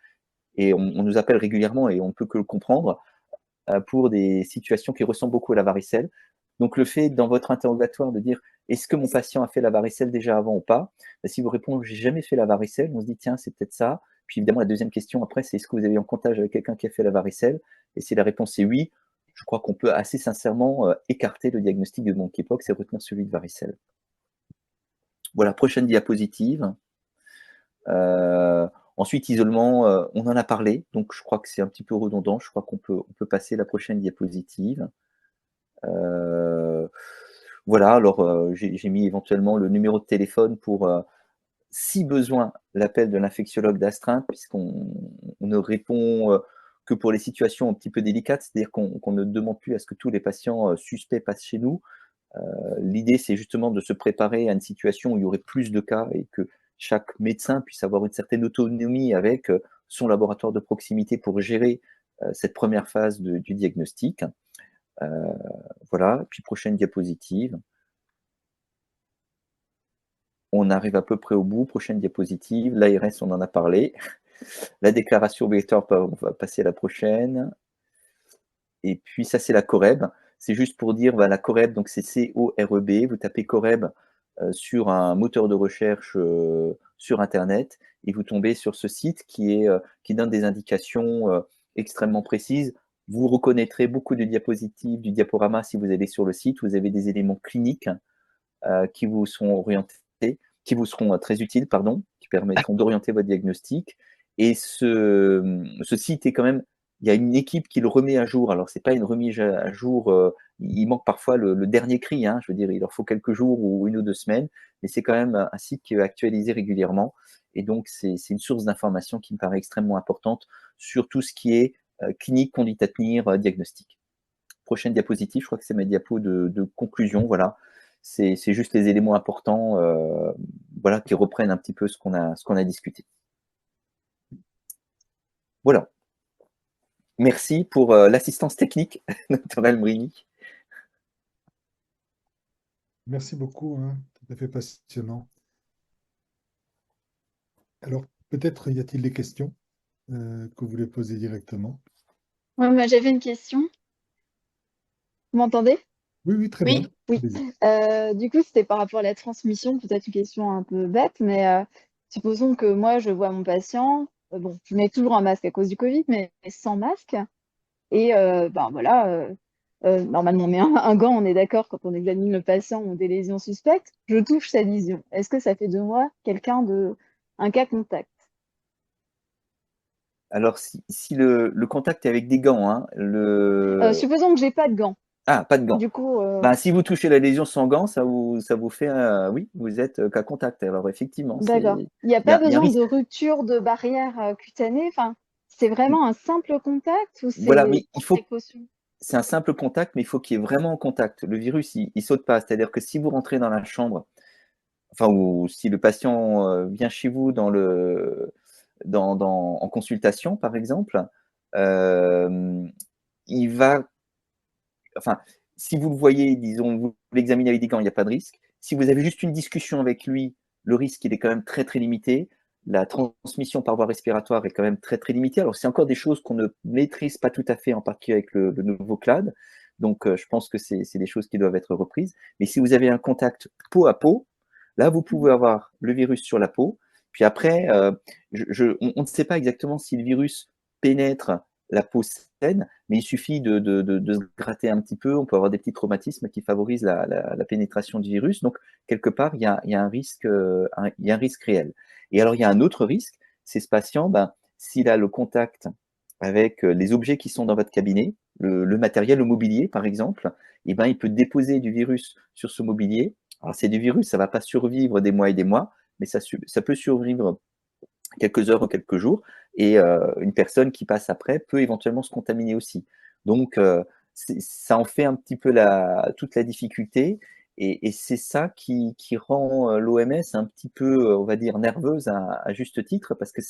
Et on nous appelle régulièrement, et on ne peut que le comprendre, pour des situations qui ressemblent beaucoup à la varicelle. Donc, le fait, dans votre interrogatoire, de dire « Est-ce que mon patient a fait la varicelle déjà avant ou pas ?» Si vous répondez « J'ai jamais fait la varicelle », on se dit « Tiens, c'est peut-être ça ». Puis évidemment, la deuxième question après, c'est « Est-ce que vous avez eu en contact avec quelqu'un qui a fait la varicelle ?» Et si la réponse est oui, je crois qu'on peut assez sincèrement écarter le diagnostic de monkeypox et retenir celui de varicelle. Voilà, prochaine diapositive. Ensuite, isolement, on en a parlé, donc je crois que c'est un petit peu redondant. Je crois qu'on peut passer la prochaine diapositive. Voilà, alors j'ai mis éventuellement le numéro de téléphone pour, si besoin, l'appel de l'infectiologue d'astreinte, puisqu'on ne répond que pour les situations un petit peu délicates, c'est-à-dire qu'on ne demande plus à ce que tous les patients suspects passent chez nous. L'idée, c'est justement de se préparer à une situation où il y aurait plus de cas et que chaque médecin puisse avoir une certaine autonomie avec son laboratoire de proximité pour gérer cette première phase du diagnostic. Voilà, puis prochaine diapositive. On arrive à peu près au bout. Prochaine diapositive. L'ARS, on en a parlé. La déclaration obligatoire, on va passer à la prochaine. Et puis ça, c'est la COREB. C'est juste pour dire, la COREB, donc c'est C-O-R-E-B. Vous tapez COREB sur un moteur de recherche sur Internet et vous tombez sur ce site qui donne des indications extrêmement précises. Vous reconnaîtrez beaucoup de diapositives du diaporama si vous allez sur le site. Vous avez des éléments cliniques qui vous sont orientés, qui vous seront très utiles, pardon, qui permettront d'orienter votre diagnostic. Et ce site est quand même, il y a une équipe qui le remet à jour. Alors, ce n'est pas une remise à jour, il manque parfois le dernier cri, hein, je veux dire, il leur faut quelques jours ou 1 ou 2 semaines, mais c'est quand même un site qui est actualisé régulièrement. Et donc, c'est une source d'information qui me paraît extrêmement importante sur tout ce qui est clinique, conduite à tenir, diagnostic. Prochaine diapositive, je crois que c'est ma diapo de conclusion, voilà. C'est juste les éléments importants voilà, qui reprennent un petit peu ce qu'on a discuté. Voilà. Merci pour l'assistance technique, Dr Elmrini. Merci beaucoup, hein, tout à fait passionnant. Alors, peut-être y a-t-il des questions que vous voulez poser directement? Ouais, moi, j'avais une question. Vous m'entendez? Oui, oui, très Oui. bien. Oui. Allez-y. Du coup, c'était par rapport à la transmission, peut-être une question un peu bête, mais supposons que moi, je vois mon patient, bon, je mets toujours un masque à cause du Covid, mais sans masque. Et ben voilà, normalement, on met un gant, on est d'accord, quand on examine le patient ou des lésions suspectes, je touche sa lésion. Est-ce que ça fait de moi un cas contact? Alors, si le contact est avec des gants, hein, Supposons que j'ai pas de gants. Ah, pas de gants. Du coup, Si vous touchez la lésion sans gants, ça vous fait, oui, vous êtes cas contact. Alors effectivement, d'accord. Il n'y a il y pas a un besoin risque. de rupture de barrière cutanée. Enfin, c'est vraiment un simple contact ou Voilà, c'est mais sans précaution? c'est un simple contact, mais il faut qu'il y ait vraiment un contact. Le virus, il saute pas. C'est-à-dire que si vous rentrez dans la chambre, enfin, ou si le patient vient chez vous en consultation, par exemple, il va, enfin, si vous le voyez, disons, vous l'examinez avec des gants, il n'y a pas de risque. Si vous avez juste une discussion avec lui, le risque, il est quand même très, très limité. La transmission par voie respiratoire est quand même très, très limitée. Alors, c'est encore des choses qu'on ne maîtrise pas tout à fait, en particulier avec le nouveau CLAD. Donc, je pense que c'est des choses qui doivent être reprises. Mais si vous avez un contact peau à peau, là, vous pouvez avoir le virus sur la peau. Puis après, on ne sait pas exactement si le virus pénètre la peau saine, mais il suffit de se gratter un petit peu. On peut avoir des petits traumatismes qui favorisent la pénétration du virus. Donc, quelque part, il y a un risque, il y a un risque réel. Et alors, il y a un autre risque, c'est ce patient, s'il a le contact avec les objets qui sont dans votre cabinet, le matériel, le mobilier, par exemple, eh ben, il peut déposer du virus sur ce mobilier. Alors, c'est du virus, ça ne va pas survivre des mois et des mois, mais ça peut survivre quelques heures ou quelques jours, et une personne qui passe après peut éventuellement se contaminer aussi. Donc, ça en fait un petit peu toute la difficulté, et c'est ça qui rend l'OMS un petit peu, on va dire, nerveuse à juste titre, parce que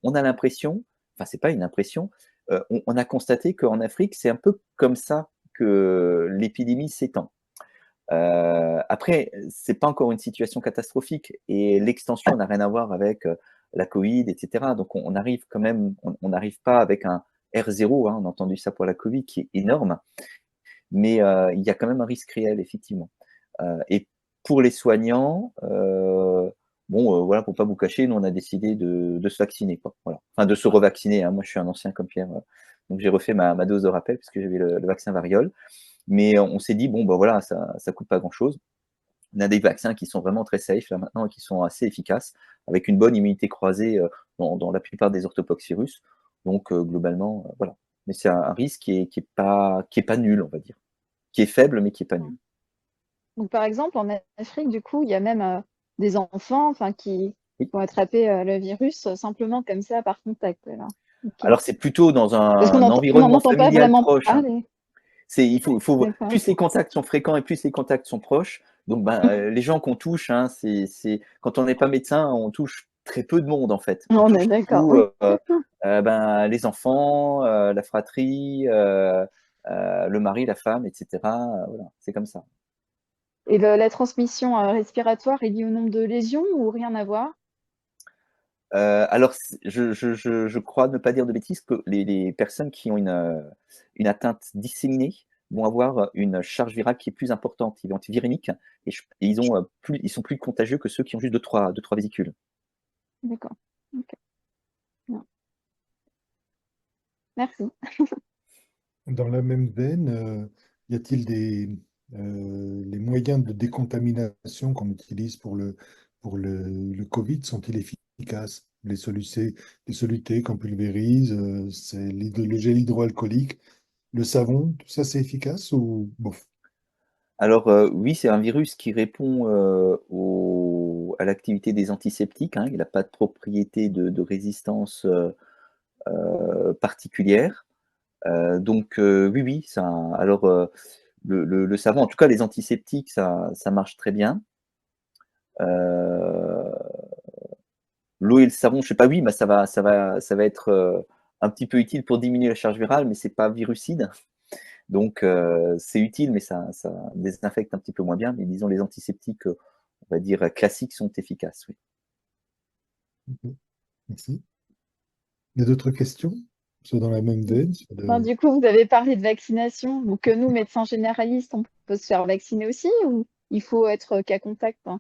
on a l'impression, enfin, c'est pas une impression, on a constaté qu'en Afrique, c'est un peu comme ça que l'épidémie s'étend. Après, c'est pas encore une situation catastrophique, et l'extension n'a rien à voir avec la Covid, etc. Donc on arrive quand même, on n'arrive pas avec un R0, hein, on a entendu ça pour la Covid, qui est énorme, mais il y a quand même un risque réel, effectivement. Et pour les soignants, bon, voilà, pour pas vous cacher, nous on a décidé de se vacciner, quoi. Voilà. Enfin, de se revacciner, hein. Moi, je suis un ancien comme Pierre, donc j'ai refait ma dose de rappel puisque j'avais le vaccin variole. Mais on s'est dit, bon, bah voilà, ça coûte pas grand-chose. On a des vaccins qui sont vraiment très safe là maintenant, et qui sont assez efficaces, avec une bonne immunité croisée dans la plupart des orthopoxvirus. Donc globalement, voilà. Mais c'est un risque qui est pas nul, on va dire. Qui est faible, mais qui est pas nul. Donc, par exemple, en Afrique, du coup, il y a même des enfants qui Oui. vont attraper le virus simplement comme ça par contact. Alors, ok. Alors c'est plutôt dans Parce qu'on un n'en environnement entend pas familial vraiment proche, hein. parler. D'accord. Plus les contacts sont fréquents et plus les contacts sont proches. Donc, les gens qu'on touche, hein, quand on n'est pas médecin, on touche très peu de monde, en fait. On On est touche d'accord. surtout Oui. les enfants, la fratrie, le mari, la femme, etc. Voilà, c'est comme ça. Et la transmission respiratoire est liée au nombre de lésions ou rien à voir? Alors, je crois ne pas dire de bêtises, que les personnes qui ont une atteinte disséminée vont avoir une charge virale qui est plus importante. Ils vont être virémiques, et ils sont plus contagieux que ceux qui ont juste deux, trois vésicules. D'accord. Ok. Bien. Merci. Dans la même veine, y a-t-il les moyens de décontamination qu'on utilise pour le Covid sont-ils efficaces? Les solutés qu'on pulvérise, c'est le gel hydroalcoolique, le savon, tout ça c'est efficace ou bof? Alors, oui, c'est un virus qui répond à l'activité des antiseptiques, hein. Il n'a pas de propriété de résistance particulière. Donc, oui, oui, alors, le savon, en tout cas les antiseptiques, ça marche très bien. L'eau et le savon, je sais pas, oui, mais ça va être un petit peu utile pour diminuer la charge virale, mais c'est pas virucide. Donc, c'est utile, mais ça désinfecte un petit peu moins bien. Mais disons, les antiseptiques, on va dire, classiques sont efficaces, oui. Ok, merci. Il y a d'autres questions? Soit dans la même veine, Du coup, vous avez parlé de vaccination. Donc, nous, médecins généralistes, on peut se faire vacciner aussi ou il faut être cas contact, hein?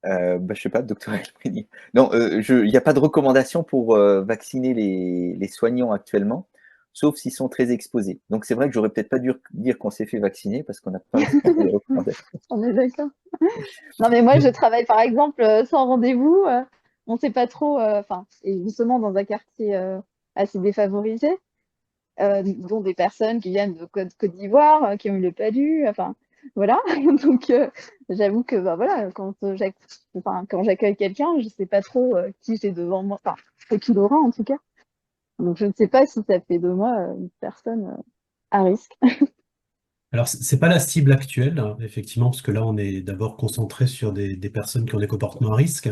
Je sais pas, docteur Elmrini. Non, il n'y a pas de recommandation pour vacciner les soignants actuellement, sauf s'ils sont très exposés. Donc, c'est vrai que j'aurais peut-être pas dû dire qu'on s'est fait vacciner parce qu'on n'a pas répondu aux recommandations. On est d'accord. Non, mais moi, je travaille par exemple sans rendez-vous. On ne sait pas trop, et justement dans un quartier assez défavorisé, dont des personnes qui viennent de Côte d'Ivoire, qui ont eu le palu, voilà. Donc, j'avoue que voilà, quand j'accueille quelqu'un, je ne sais pas trop qui j'ai devant moi, et qui l'aura en tout cas. Donc, je ne sais pas si ça fait de moi une personne à risque. Alors, c'est pas la cible actuelle, hein, effectivement, parce que là, on est d'abord concentré sur des personnes qui ont des comportements à risque.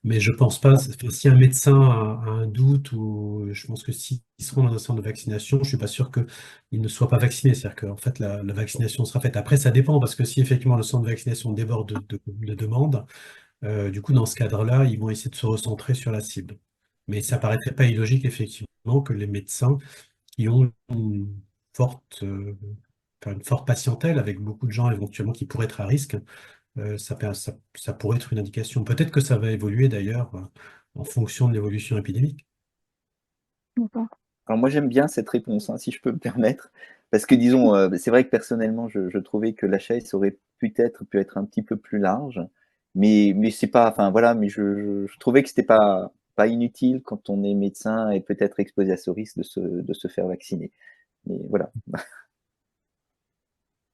Mais je pense pas, enfin, si un médecin a un doute, ou je pense que s'ils seront dans un centre de vaccination, je suis pas sûr qu'ils ne soient pas vaccinés. C'est-à-dire qu'en fait, la vaccination sera faite. Après, ça dépend, parce que si effectivement le centre de vaccination déborde de demandes, du coup, dans ce cadre-là, ils vont essayer de se recentrer sur la cible. Mais ça paraîtrait pas illogique, effectivement, que les médecins qui ont forte, euh, une forte patientèle, avec beaucoup de gens éventuellement qui pourraient être à risque, ça pourrait être une indication. Peut-être que ça va évoluer d'ailleurs en fonction de l'évolution épidémique. D'accord. Alors, moi, j'aime bien cette réponse, hein, si je peux me permettre, parce que disons, c'est vrai que personnellement, je trouvais que la chaise aurait peut-être pu être un petit peu plus large, mais c'est pas, enfin voilà, mais je trouvais que c'était pas pas inutile quand on est médecin et peut-être exposé à ce risque de se faire vacciner. Mais voilà.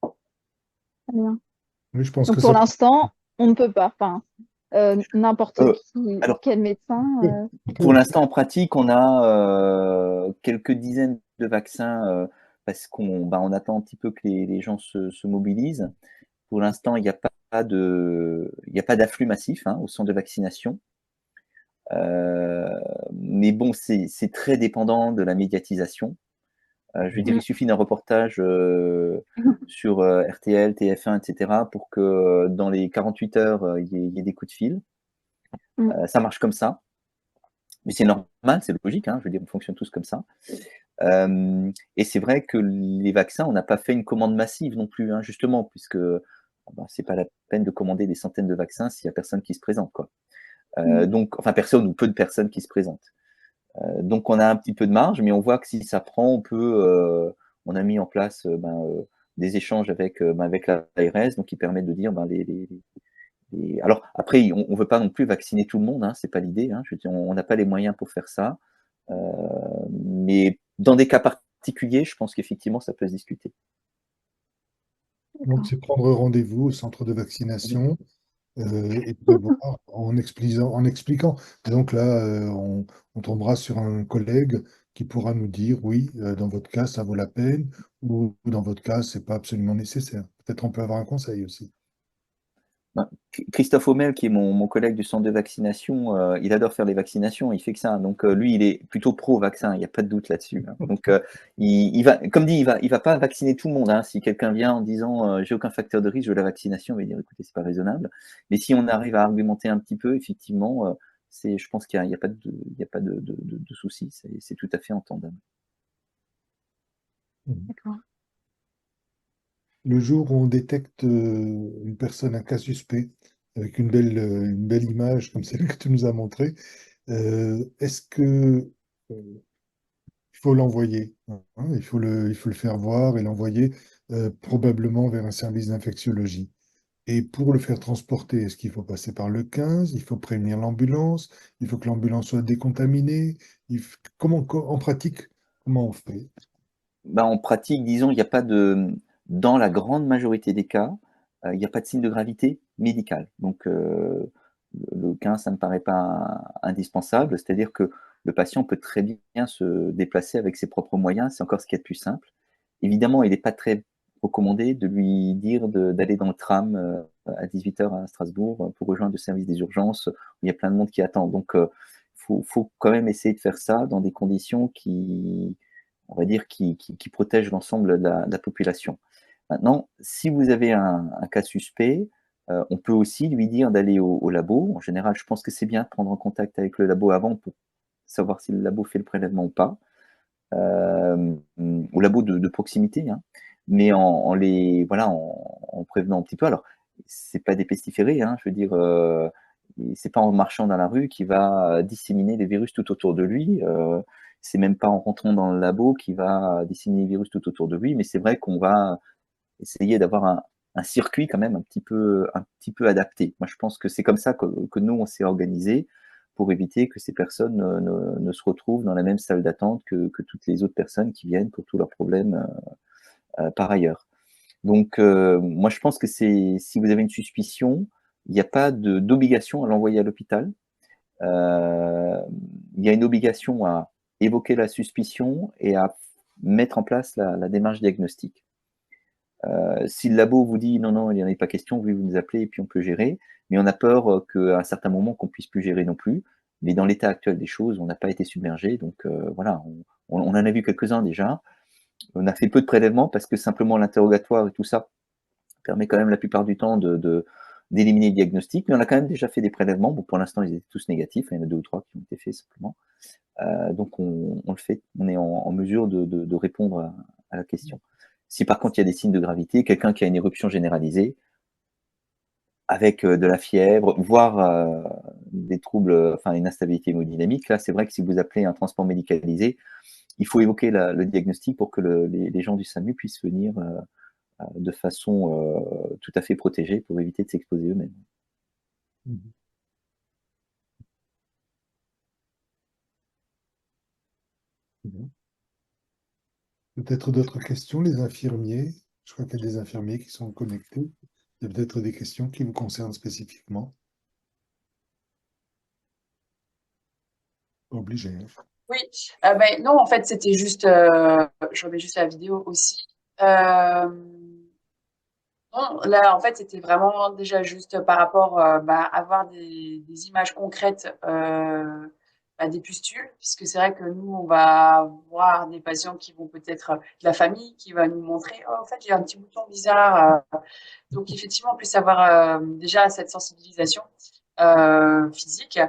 Très bien. Oui, je pense Donc que pour ça l'instant, on ne peut pas. Enfin, n'importe Alors, quel médecin. pour l'instant, en pratique, on a quelques dizaines de vaccins parce on attend un petit peu que les gens se mobilisent. Pour l'instant, il n'y a pas d'afflux massif au centre de vaccination. Mais bon, c'est très dépendant de la médiatisation. Je veux dire, il suffit d'un reportage sur RTL, TF1, etc. pour que dans les 48 heures, il y ait des coups de fil. Ça marche comme ça. Mais c'est normal, c'est logique, je veux dire, on fonctionne tous comme ça. Et c'est vrai que les vaccins, on n'a pas fait une commande massive non plus, justement, puisque c'est pas la peine de commander des centaines de vaccins s'il n'y a personne qui se présente, quoi. Donc, enfin, personne ou peu de personnes qui se présentent. Donc, on a un petit peu de marge, mais on voit que si ça prend, on a mis en place des échanges avec l'ARS, donc qui permettent de dire alors après, on ne veut pas non plus vacciner tout le monde, c'est pas l'idée. Je veux dire, on n'a pas les moyens pour faire ça. Mais dans des cas particuliers, je pense qu'effectivement, ça peut se discuter. Donc, c'est prendre rendez-vous au centre de vaccination et prévoir en expliquant. Et donc là, on tombera sur un collègue qui pourra nous dire, oui, dans votre cas, ça vaut la peine, ou dans votre cas, c'est pas absolument nécessaire. Peut-être on peut avoir un conseil aussi. Christophe Haumel, qui est mon collègue du centre de vaccination, il adore faire les vaccinations, il fait que ça. Donc lui, il est plutôt pro-vaccin, il n'y a pas de doute là-dessus. Donc il va, comme dit, il va pas vacciner tout le monde. Si quelqu'un vient en disant j'ai aucun facteur de risque, je veux la vaccination, il va dire écoutez, c'est pas raisonnable. Mais si on arrive à argumenter un petit peu, effectivement, je pense qu'il n'y a pas de souci, c'est tout à fait entendable. D'accord. Le jour où on détecte une personne, un cas suspect, avec une belle image comme celle que tu nous as montrée, est-ce que il faut l'envoyer, il faut le faire voir et l'envoyer probablement vers un service d'infectiologie. Et pour le faire transporter, est-ce qu'il faut passer par le 15? Il faut prévenir l'ambulance? Il faut que l'ambulance soit décontaminée? En pratique, comment on fait? En pratique, disons, il n'y a pas dans la grande majorité des cas, il n'y a pas de signe de gravité médicale. Donc, le 15, ça ne me paraît pas indispensable. C'est-à-dire que le patient peut très bien se déplacer avec ses propres moyens. C'est encore ce qui est le plus simple. Évidemment, il n'est pas très recommandé de lui dire d'aller dans le tram à 18h à Strasbourg pour rejoindre le service des urgences où il y a plein de monde qui attend. Donc, faut quand même essayer de faire ça dans des conditions on va dire, qui protègent l'ensemble de la population. Maintenant, si vous avez un cas suspect, on peut aussi lui dire d'aller au labo. En général, je pense que c'est bien de prendre en contact avec le labo avant pour savoir si le labo fait le prélèvement ou pas. Au labo de proximité, mais en prévenant un petit peu. Alors, c'est pas des pestiférés, je veux dire, c'est pas en marchant dans la rue qu'il va disséminer les virus tout autour de lui. C'est même pas en rentrant dans le labo qu'il va disséminer les virus tout autour de lui, mais c'est vrai qu'on va essayer d'avoir un circuit quand même un petit peu adapté. Moi, je pense que c'est comme ça que nous, on s'est organisé pour éviter que ces personnes ne se retrouvent dans la même salle d'attente que toutes les autres personnes qui viennent pour tous leurs problèmes par ailleurs. Donc, moi, je pense que si vous avez une suspicion, il n'y a pas d'obligation à l'envoyer à l'hôpital. Il y a une obligation à évoquer la suspicion et à mettre en place la démarche diagnostique. Si le labo vous dit non, il n'y en a pas question, vous nous appelez et puis on peut gérer, mais on a peur qu'à un certain moment qu'on puisse plus gérer non plus. Mais dans l'état actuel des choses, on n'a pas été submergé, donc voilà, on en a vu quelques-uns déjà. On a fait peu de prélèvements parce que simplement l'interrogatoire et tout ça permet quand même la plupart du temps d'éliminer le diagnostic, mais on a quand même déjà fait des prélèvements. Bon, pour l'instant, ils étaient tous négatifs, il y en a 2 ou 3 qui ont été faits simplement. Donc on le fait, on est en mesure de répondre à la question. Si par contre il y a des signes de gravité, quelqu'un qui a une éruption généralisée, avec de la fièvre, voire des troubles, enfin une instabilité hémodynamique, là c'est vrai que si vous appelez un transport médicalisé, il faut évoquer le diagnostic pour que les gens du SAMU puissent venir de façon tout à fait protégée pour éviter de s'exposer eux-mêmes. Peut-être d'autres questions, les infirmiers. Je crois qu'il y a des infirmiers qui sont connectés. Il y a peut-être des questions qui vous concernent spécifiquement. Obligé. Oui, non, en fait, c'était juste, je remets juste la vidéo aussi. Non, là, en fait, c'était vraiment déjà juste par rapport, avoir des images concrètes des pustules, puisque c'est vrai que nous, on va voir des patients qui vont peut-être, de la famille, qui va nous montrer, oh, en fait, j'ai un petit bouton bizarre. Donc, effectivement, on puisse avoir déjà cette sensibilisation physique.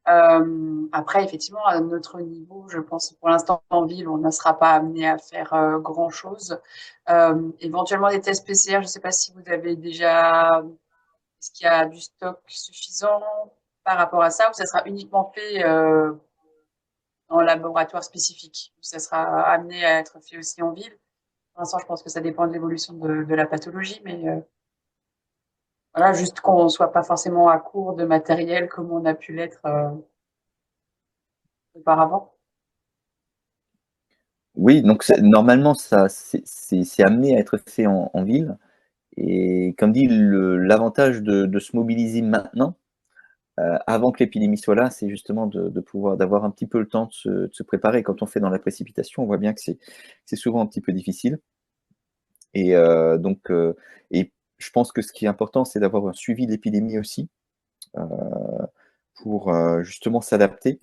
Après, effectivement, à notre niveau, je pense que pour l'instant, en ville, on ne sera pas amené à faire grand-chose. Éventuellement des tests PCR, je ne sais pas si vous avez déjà, est-ce qu'il y a du stock suffisant par rapport à ça, ou ça sera uniquement fait en laboratoire spécifique, ou ça sera amené à être fait aussi en ville. Pour l'instant, je pense que ça dépend de l'évolution de la pathologie, mais voilà, juste qu'on ne soit pas forcément à court de matériel comme on a pu l'être auparavant. Oui, donc normalement, c'est amené à être fait en ville. Et comme dit, l'avantage de se mobiliser maintenant, avant que l'épidémie soit là, c'est justement d'avoir un petit peu le temps de se préparer. Quand on fait dans la précipitation, on voit bien que c'est souvent un petit peu difficile. Et et je pense que ce qui est important, c'est d'avoir un suivi de l'épidémie aussi, pour justement s'adapter.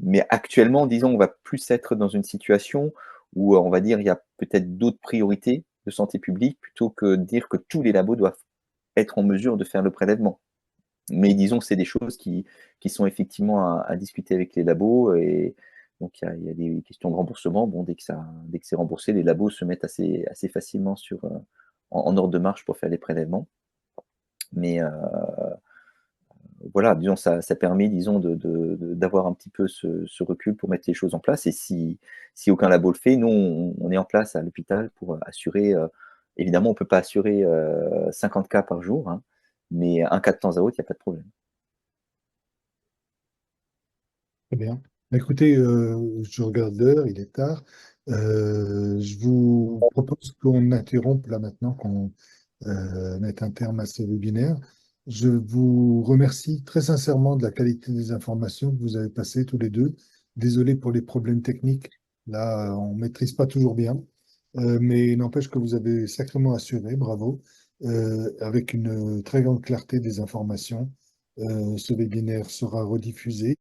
Mais actuellement, disons, on va plus être dans une situation où, on va dire, il y a peut-être d'autres priorités de santé publique plutôt que de dire que tous les labos doivent être en mesure de faire le prélèvement. Mais disons que c'est des choses qui sont effectivement à discuter avec les labos. Et donc, il y a des questions de remboursement. Bon, dès que c'est remboursé, les labos se mettent assez facilement en ordre de marche pour faire les prélèvements. Mais voilà, disons, ça permet, disons, d'avoir un petit peu ce recul pour mettre les choses en place. Et si aucun labo le fait, nous, on est en place à l'hôpital pour assurer. Évidemment, on ne peut pas assurer 50 cas par jour, hein, mais un cas de temps à autre, il n'y a pas de problème. Très bien. Écoutez, je regarde l'heure, il est tard. Je vous propose qu'on interrompe là maintenant, qu'on mette un terme à ce webinaire. Je vous remercie très sincèrement de la qualité des informations que vous avez passées tous les deux. Désolé pour les problèmes techniques. Là, on ne maîtrise pas toujours bien. Mais n'empêche que vous avez sacrément assuré, bravo, avec une très grande clarté des informations. Ce webinaire sera rediffusé.